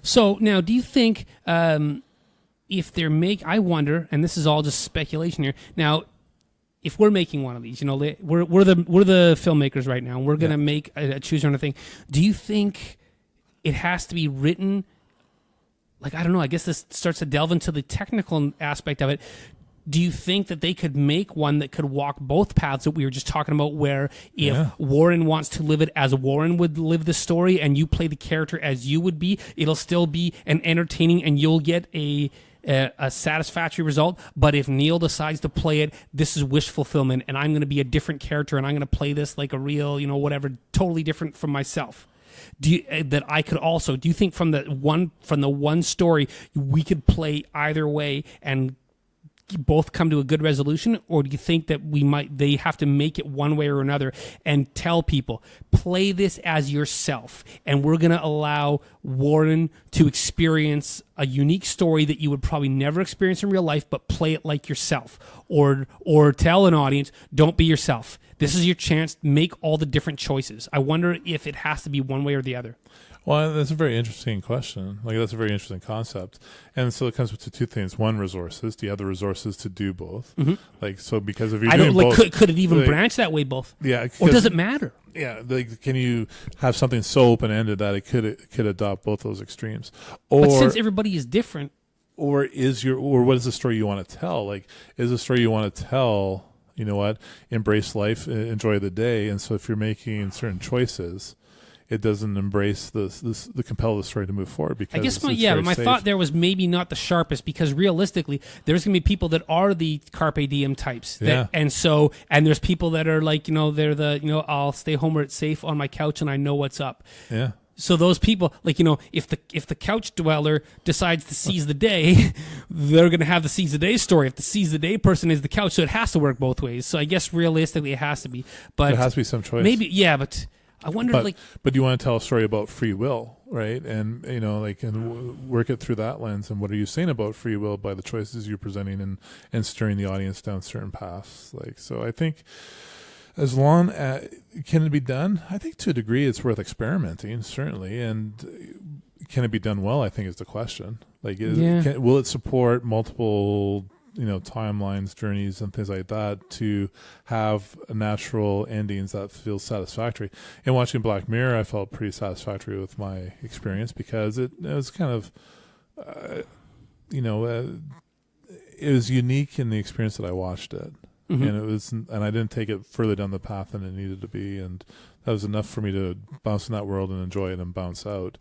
So now, do you think? If I wonder, and this is all just speculation here. Now, if we're making one of these, we're the filmmakers right now, and we're going to make a choose your own thing. Do you think it has to be written? Like, I don't know. I guess this starts to delve into the technical aspect of it. Do you think that they could make one that could walk both paths that we were just talking about, where if Warren wants to live it as Warren would live the story, and you play the character as you would be, it'll still be an entertaining, and you'll get a satisfactory result? But if Neale decides to play it, this is wish fulfillment, and I'm going to be a different character, and I'm going to play this like a real, whatever, totally different from myself. Do you think from the one story we could play either way and both come to a good resolution? Or do you think that they have to make it one way or another and tell people, play this as yourself, and we're going to allow Warren to experience a unique story that you would probably never experience in real life, but play it like yourself? Or tell an audience, don't be yourself. This is your chance. Make all the different choices. I wonder if it has to be one way or the other. Well, that's a very interesting question. Like, that's a very interesting concept. And so it comes to two things. One, resources. Do you have the resources to do both? Mm-hmm. Like, so because if you're doing both... Could it even branch that way both? Yeah. Or does it matter? Yeah. Like, can you have something so open-ended that it could adopt both those extremes? But since everybody is different... Or what is the story you want to tell? Like, is the story you want to tell, embrace life, enjoy the day. And so if you're making certain choices... it doesn't embrace the compel the story to move forward, because I guess my thought there was maybe not the sharpest, because realistically there's going to be people that are the carpe diem types, and there's people that are like, they're the I'll stay home where it's safe on my couch and I know what's up. Yeah. So those people, like, if the couch dweller decides to seize the day, they're going to have the seize the day story. If the seize the day person is the couch, so it has to work both ways. So I guess realistically it has to be, but there has to be some choice. Maybe, but. I wonder, but you want to tell a story about free will, right? And and work it through that lens. And what are you saying about free will by the choices you're presenting and steering the audience down certain paths? Like, so I think, as long as can it be done? I think to a degree it's worth experimenting, certainly. And can it be done well? I think is the question. Like, will it support multiple timelines, journeys, and things like that to have natural endings that feel satisfactory? In watching Black Mirror, I felt pretty satisfactory with my experience, because it was kind of, it was unique in the experience that I watched it. Mm-hmm. And I didn't take it further down the path than it needed to be, and that was enough for me to bounce in that world and enjoy it and bounce out.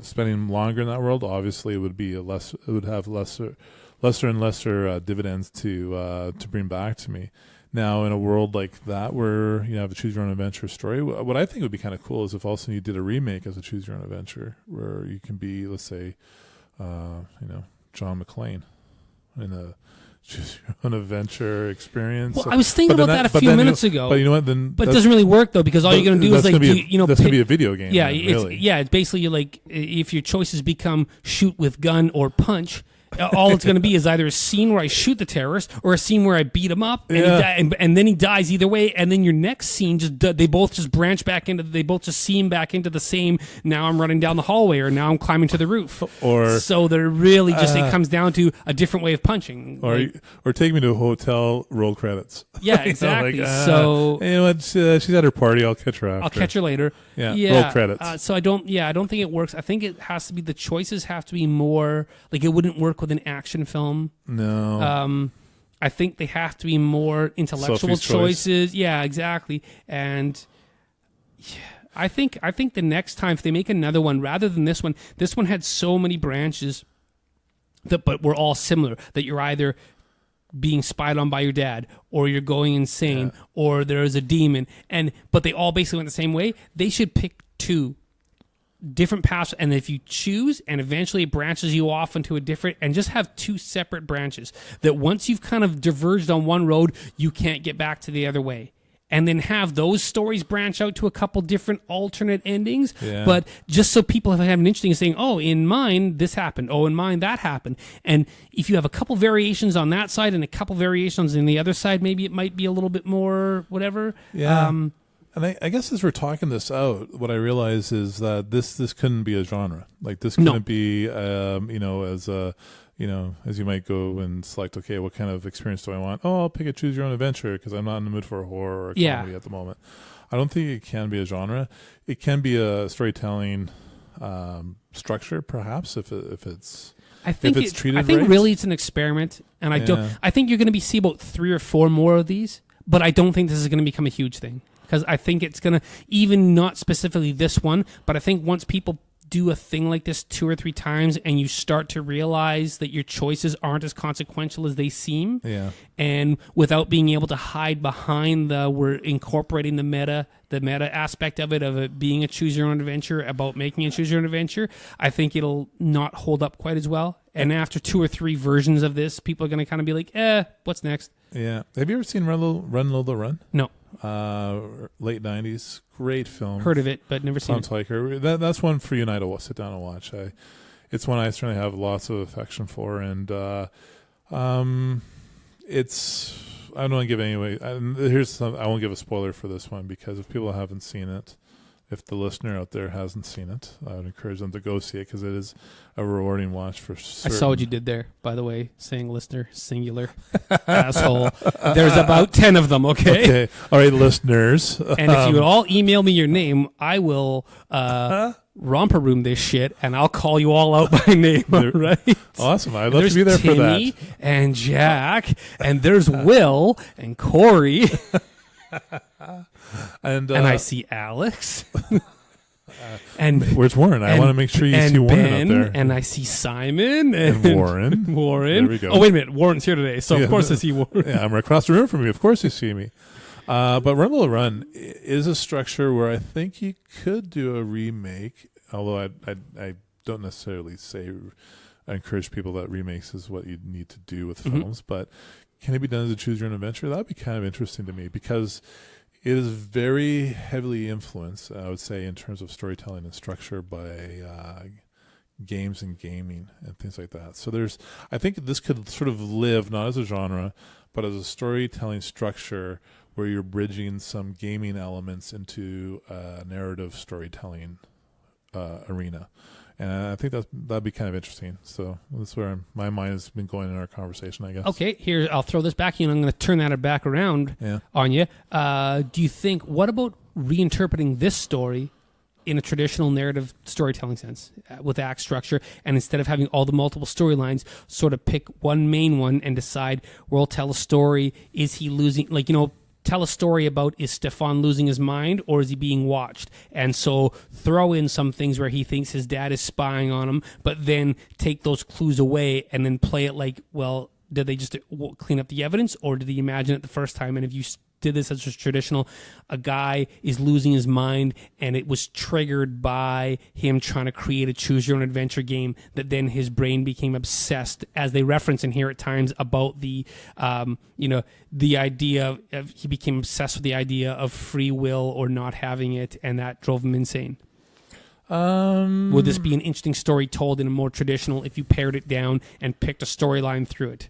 Spending longer in that world, obviously, it would have lesser and lesser dividends to bring back to me. Now, in a world like that, where you have a choose your own adventure story, what I think would be kind of cool is if also you did a remake as a choose your own adventure, where you can be, let's say, John McClane in a choose your own adventure experience. Well, I was thinking about that a few minutes ago. But you know what? But it doesn't really work, though, because all you're going to do is that's going to be a video game. Yeah, really. It's basically like, if your choices become shoot with gun or punch, All it's going to be is either a scene where I shoot the terrorist or a scene where I beat him up and then he dies either way. And then your next scene, they both just branch back into, they both just seam back into the same, now I'm running down the hallway or now I'm climbing to the roof. Or so they're really just, it comes down to a different way of punching. Or take me to a hotel, roll credits. Yeah, exactly. So, you know what, she's at her party, I'll catch her after. I'll catch her later. Yeah. Roll credits. So I don't think it works. I think it has to be, the choices have to be more, like it wouldn't work with an action film. No. I think they have to be more intellectual choices. Yeah, exactly. And I think the next time if they make another one, rather than this one had so many branches but were all similar, that you're either being spied on by your dad, or you're going insane, or there's a demon, but they all basically went the same way. They should pick two different paths, and if you choose, and eventually it branches you off into a different, and just have two separate branches, that once you've kind of diverged on one road, you can't get back to the other way. And then have those stories branch out to a couple different alternate endings. Yeah. But just so people have an interesting saying, oh, in mine, this happened. Oh, in mine, that happened. And if you have a couple variations on that side and a couple variations on the other side, maybe it might be a little bit more whatever. Yeah. And I guess as we're talking this out, what I realize is that this couldn't be a genre. Like this couldn't be, as you might go and select, okay, what kind of experience do I want? Oh, I'll pick a choose your own adventure because I'm not in the mood for a horror or a comedy at the moment. I don't think it can be a genre. It can be a storytelling structure, perhaps, if it's. I think treated I think right. Really it's an experiment, and I think you're going to see about 3 or 4 more of these, but I don't think this is going to become a huge thing, because I think it's going to, even not specifically this one, but I think once people do a thing like this 2 or 3 times and you start to realize that your choices aren't as consequential as they seem, and without being able to hide behind we're incorporating the meta aspect of it being a choose your own adventure, about making a choose your own adventure, I think it'll not hold up quite as well. And after 2 or 3 versions of this, people are going to kind of be like, what's next? Yeah. Have you ever seen Run Lola Run? No. Late 90s, great film. Heard of it, but never seen it. Sounds like her. That's one for you and I to sit down and watch. It's one I certainly have lots of affection for, and it's. I don't want to give anyway. I won't give a spoiler for this one, because if people haven't seen it, if the listener out there hasn't seen it, I would encourage them to go see it, because it is a rewarding watch for certain. I saw what you did there, by the way, saying listener, singular, asshole. There's about 10 of them, okay? Okay. All right, listeners. And if you would all email me your name, I will romper room this shit, and I'll call you all out by name, right? Awesome. I'd love to be there for that. Timmy and Jack, and there's Will and Corey. And I see Alex. And where's Warren? I want to make sure you see Warren Ben, up there. And I see Simon and Warren. There we go. Oh, wait a minute. Warren's here today, so of course I see Warren. Yeah, I'm right across the room from you. Of course you see me. But Run Lola Run is a structure where I think you could do a remake, although I don't necessarily say I encourage people that remakes is what you need to do with films, but can it be done as a choose your own adventure? That would be kind of interesting to me, because it is very heavily influenced, I would say, in terms of storytelling and structure by games and gaming and things like that. So I think this could sort of live not as a genre, but as a storytelling structure where you're bridging some gaming elements into a narrative storytelling arena. And I think that'd be kind of interesting. So that's where my mind has been going in our conversation, I guess. Okay, here, I'll throw this back to you, and I'm going to turn that back around on you. Do you think, what about reinterpreting this story in a traditional narrative storytelling sense with act structure, and instead of having all the multiple storylines, sort of pick one main one and decide, we'll tell a story, is he losing, tell a story about, is Stefan losing his mind or is he being watched? And so throw in some things where he thinks his dad is spying on him, but then take those clues away and then play it like, well, did they just clean up the evidence, or did he imagine it the first time? And if you did this as a traditional, a guy is losing his mind and it was triggered by him trying to create a choose your own adventure game, that then his brain became obsessed, as they reference in here at times, about the the idea of, he became obsessed with the idea of free will or not having it, and that drove him insane. Would this be an interesting story told in a more traditional, if you pared it down and picked a storyline through it?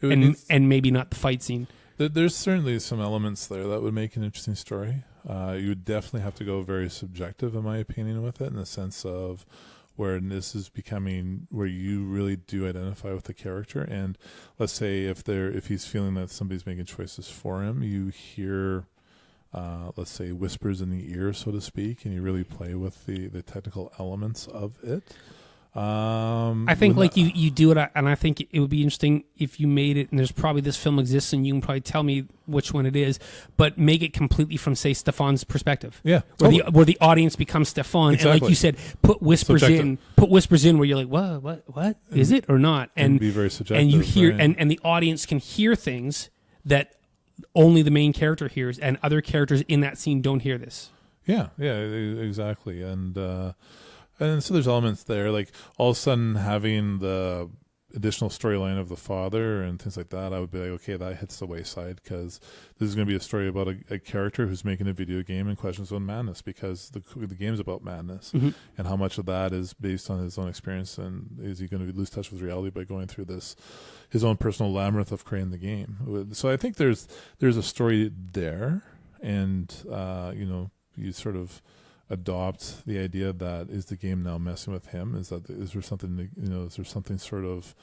And maybe not the fight scene. There's certainly some elements there that would make an interesting story. You would definitely have to go very subjective, in my opinion, with it, in the sense of where this is becoming where you really do identify with the character. And let's say if he's feeling that somebody's making choices for him, you hear, let's say, whispers in the ear, so to speak, and you really play with the technical elements of it. I think you do it, and I think it would be interesting if you made it, and there's probably this film exists, and you can probably tell me which one it is, but make it completely from, say, Stefan's perspective. Yeah. Where the audience becomes Stefan, exactly. And like you said, put whispers in where you're like, what? Is it or not? And be very subjective. And you hear, right? and the audience can hear things that only the main character hears, and other characters in that scene don't hear this. Yeah, exactly. And so there's elements there, like all of a sudden having the additional storyline of the father and things like that, I would be like, okay, that hits the wayside, because this is going to be a story about a character who's making a video game and questions his own madness, because the game's about madness, and how much of that is based on his own experience, and is he going to lose touch with reality by going through his own personal labyrinth of creating the game. So I think there's a story there, and you sort of adopt the idea that, is the game now messing with him? Is there something, is there something sort of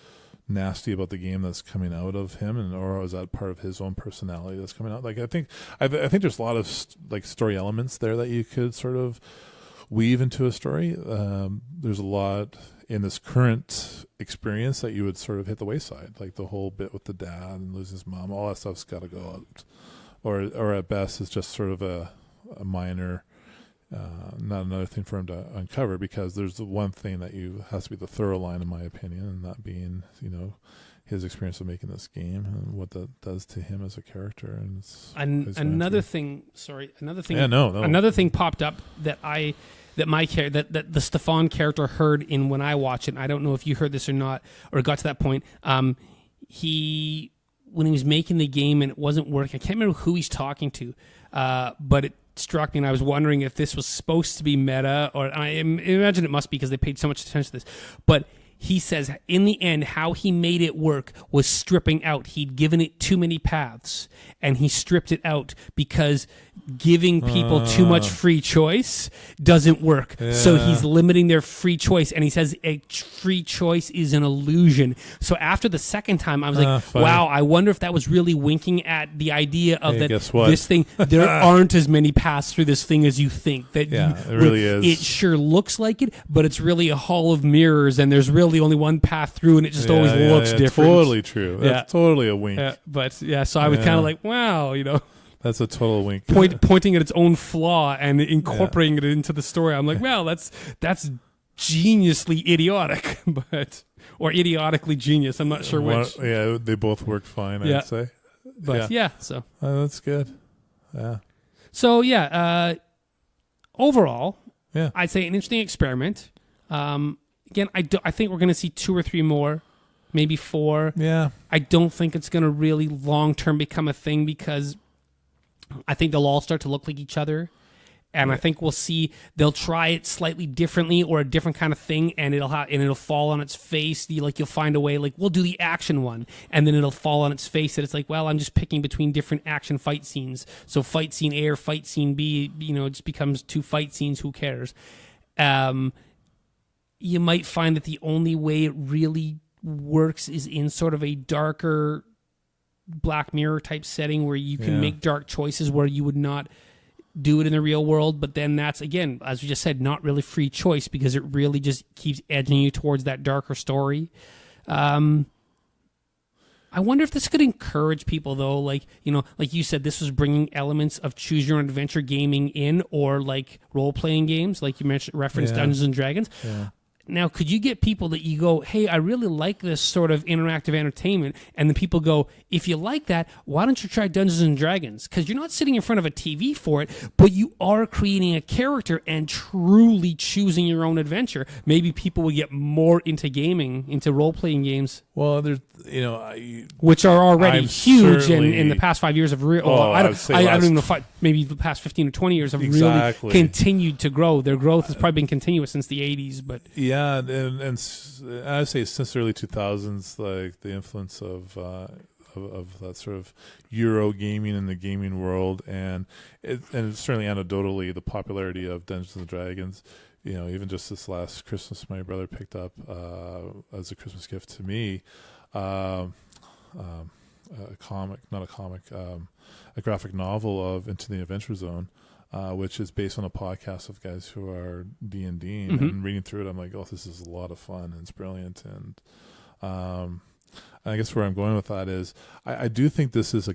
nasty about the game that's coming out of him, or is that part of his own personality that's coming out? Like, I think there's a lot of story elements there that you could sort of weave into a story. There's a lot in this current experience that you would sort of hit the wayside, like the whole bit with the dad and losing his mom. All that stuff's got to go out, or at best is just sort of a minor. Not another thing for him to uncover, because there's the one thing that has to be the thorough line, in my opinion, and that being, his experience of making this game and what that does to him as a character. And another thing. Yeah, no. Another thing popped up that the Stefan character heard in when I watched it. And I don't know if you heard this or not, or got to that point. When he was making the game and it wasn't working, I can't remember who he's talking to, but it struck me, and I was wondering if this was supposed to be meta, or I imagine it must be, because they paid so much attention to this. But he says in the end, how he made it work was stripping out. He'd given it too many paths, and he stripped it out, because giving people too much free choice doesn't work. Yeah. So he's limiting their free choice, and he says a free choice is an illusion. So after the second time, I was like, wow, I wonder if that was really winking at the idea of this thing, there aren't as many paths through this thing as you think. It really is. It sure looks like it, but it's really a hall of mirrors, and there's really only one path through, and it just always looks different. Totally true. That's totally a wink. So I was kind of like, wow, that's a total wink. Pointing at its own flaw and incorporating it into the story. I'm like, well, that's geniusly idiotic, or idiotically genius. I'm not sure which. Yeah, they both worked fine, I'd say. But so that's good. Yeah. So overall, I'd say an interesting experiment. Again, I think we're going to see 2 or 3 more, maybe 4. Yeah. I don't think it's going to really long-term become a thing, because I think they'll all start to look like each other. And I think we'll see they'll try it slightly differently, or a different kind of thing, and it'll fall on its face. You'll find a way, like, we'll do the action one, and then it'll fall on its face that it's like, well, I'm just picking between different action fight scenes. So fight scene A or fight scene B, it just becomes 2 fight scenes. Who cares? You might find that the only way it really works is in sort of a darker Black Mirror type setting, where you can make dark choices where you would not do it in the real world. But then that's, again, as we just said, not really free choice, because it really just keeps edging you towards that darker story. I wonder if this could encourage people, though, like you said, this was bringing elements of choose your own adventure gaming in, or like role-playing games, like you referenced Dungeons and Dragons. Now, could you get people that you go, hey, I really like this sort of interactive entertainment, and then people go, if you like that, why don't you try Dungeons and Dragons? Because you're not sitting in front of a TV for it, but you are creating a character and truly choosing your own adventure. Maybe people will get more into gaming, into role-playing games. Well, there's, which are already huge in the past 5 years of real. I don't even know, maybe the past 15 or 20 years have really continued to grow. Their growth has probably been continuous since the 80s, but yeah, and I'd say since the early 2000s, like the influence of that sort of Euro gaming in the gaming world, and certainly anecdotally the popularity of Dungeons and Dragons. Even just this last Christmas, my brother picked up as a Christmas gift to me a graphic novel of Into the Adventure Zone, which is based on a podcast of guys who are D&D, and reading through it, I'm like, oh, this is a lot of fun and it's brilliant. And I guess where I'm going with that is I do think this is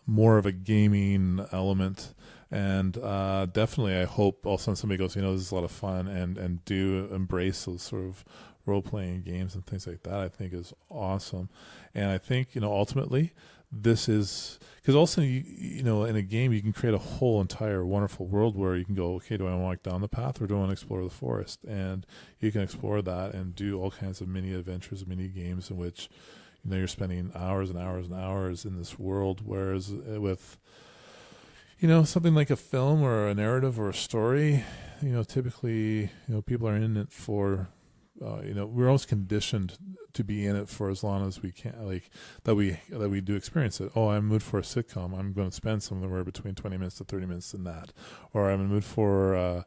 more of a gaming element. And definitely, I hope all of a sudden somebody goes, this is a lot of fun, and do embrace those sort of role-playing games and things like that. I think is awesome, and I think ultimately this is because also in a game you can create a whole entire wonderful world where you can go, okay, do I want to walk down the path or do I want to explore the forest? And you can explore that and do all kinds of mini adventures, mini games in which you're spending hours and hours and hours in this world, whereas with something like a film or a narrative or a story, typically, people are in it for, we're almost conditioned to be in it for as long as we can, like that we do experience it. Oh, I'm in the mood for a sitcom. I'm going to spend somewhere between 20 minutes to 30 minutes in that. Or I'm in the mood for, a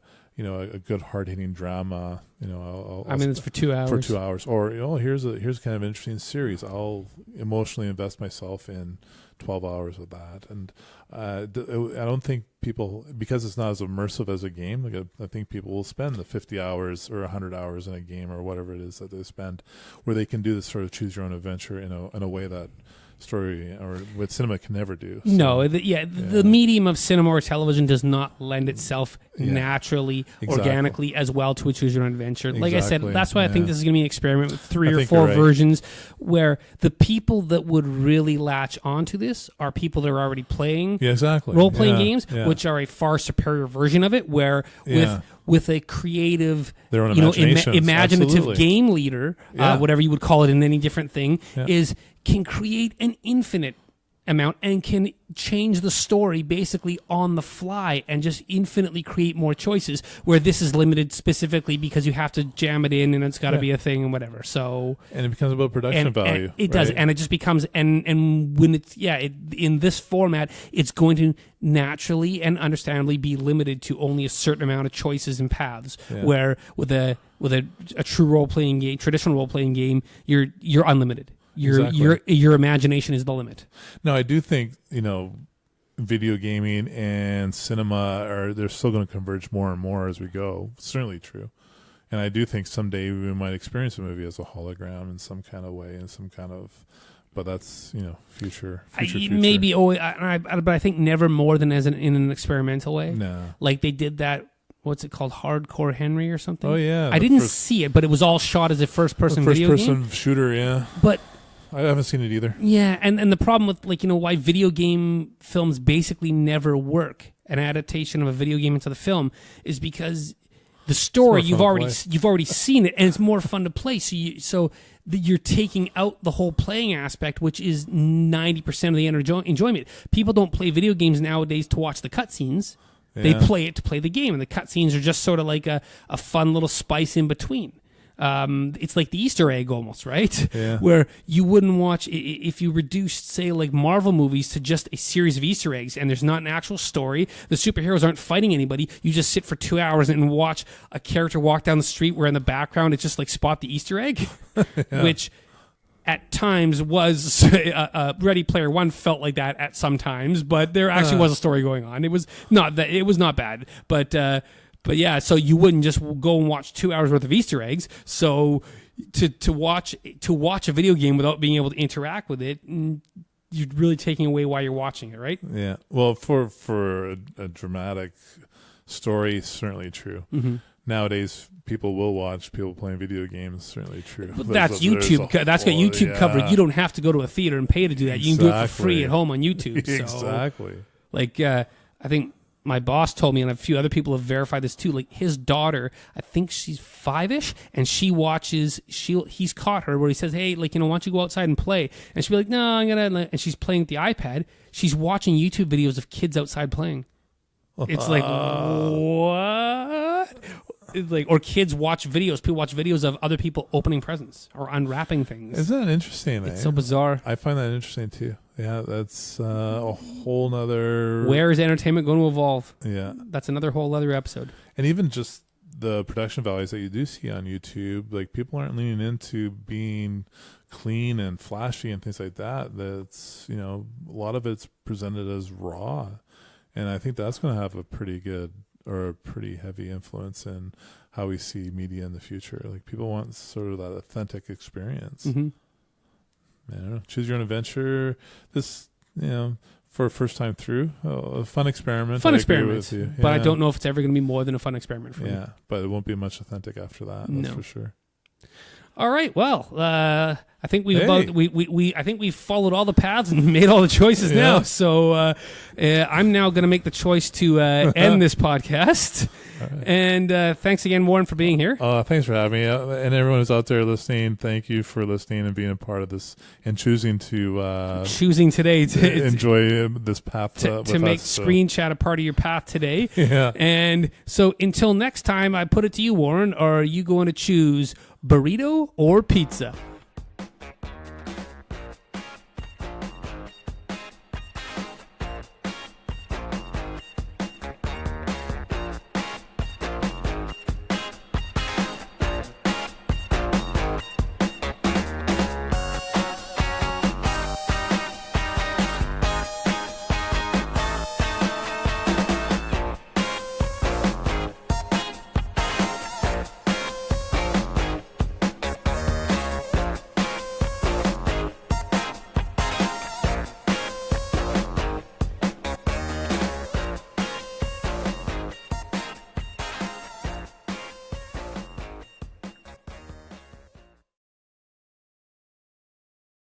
good hard-hitting drama. I'm in this for 2 hours. For 2 hours. Or, here's kind of an interesting series. I'll emotionally invest myself in 12 hours of that. And I don't think people, because it's not as immersive as a game, like I think people will spend the 50 hours or 100 hours in a game or whatever it is that they spend, where they can do this sort of choose your own adventure in a way that story or what cinema can never do. So, no, the medium of cinema or television does not lend itself naturally, organically as well to a choose your own adventure. Like I said, that's why I think this is going to be an experiment with 3 or 4 versions, where the people that would really latch onto this are people that are already playing role-playing games, which are a far superior version of it, where with a creative, imaginative game leader, whatever you would call it in any different thing, can create an infinite amount and can change the story basically on the fly and just infinitely create more choices, where this is limited specifically because you have to jam it in and it's got to be a thing and whatever. So and it becomes about production value. And it does, and it just becomes and when it's in this format, it's going to naturally and understandably be limited to only a certain amount of choices and paths. Where with a true role-playing game, traditional role-playing game, you're unlimited. Your imagination is the limit. No, I do think video gaming and cinema they're still going to converge more and more as we go. Certainly true, and I do think someday we might experience a movie as a hologram in some kind of way, but that's future. Maybe but I think never more than in an experimental way. No, like they did that. What's it called? Hardcore Henry or something? Oh yeah, I didn't see it, but it was all shot as a first-person video game. First-person shooter, yeah. But I haven't seen it either. Yeah, and the problem with why video game films basically never work, an adaptation of a video game into the film, is because the story you've already seen it, and it's more fun to play. So you're taking out the whole playing aspect, which is 90% of the enjoyment. People don't play video games nowadays to watch the cutscenes. Yeah. They play it to play the game, and the cutscenes are just sort of like a fun little spice in between. It's like the Easter egg almost, right? Yeah. Where you wouldn't watch, if you reduced, say, like Marvel movies to just a series of Easter eggs and there's not an actual story, the superheroes aren't fighting anybody, you just sit for 2 hours and watch a character walk down the street where in the background it's just like spot the Easter egg, which at times was, Ready Player One felt like that at some times, but there actually was a story going on. It was not bad, but yeah, so you wouldn't just go and watch 2 hours worth of Easter eggs. So to watch a video game without being able to interact with it, you're really taking away why you're watching it, right? Yeah. Well, for a dramatic story, certainly true. Mm-hmm. nowadays people will watch people playing video games. Certainly true. But that's YouTube. That's got YouTube covered. You don't have to go to a theater and pay to do that. You can do it for free at home on YouTube. So, exactly. Like, I think my boss told me, and a few other people have verified this too. Like, his daughter, I think she's 5-ish, and she watches. He's caught her where he says, "Hey, like, why don't you go outside and play?" And she'll be like, "No, I'm gonna." And she's playing with the iPad. She's watching YouTube videos of kids outside playing. It's like, what? It's like, or kids watch videos. People watch videos of other people opening presents or unwrapping things. Isn't that interesting? It's so bizarre. I find that interesting too. Yeah, that's a whole nother. Where is entertainment going to evolve? Yeah, that's another whole other episode. And even just the production values that you do see on YouTube, like people aren't leaning into being clean and flashy and things like that. That's, a lot of it's presented as raw. And I think that's going to have a pretty good or a pretty heavy influence in how we see media in the future. Like people want sort of that authentic experience. Mm-hmm. I don't know, choose your own adventure. This, for a first time through, a fun experiment. Fun experiment. Yeah. But I don't know if it's ever going to be more than a fun experiment for me. Yeah, but it won't be much authentic after that. That's for sure. All right. Well, I think we I think we've followed all the paths and made all the choices now. So I'm now going to make the choice to end this podcast. Right. And thanks again, Warren, for being here. Thanks for having me, and everyone who's out there listening. Thank you for listening and being a part of this, and choosing today to enjoy this path to make screen chat a part of your path today. Yeah. And so until next time, I put it to you, Warren. Are you going to choose burrito or pizza?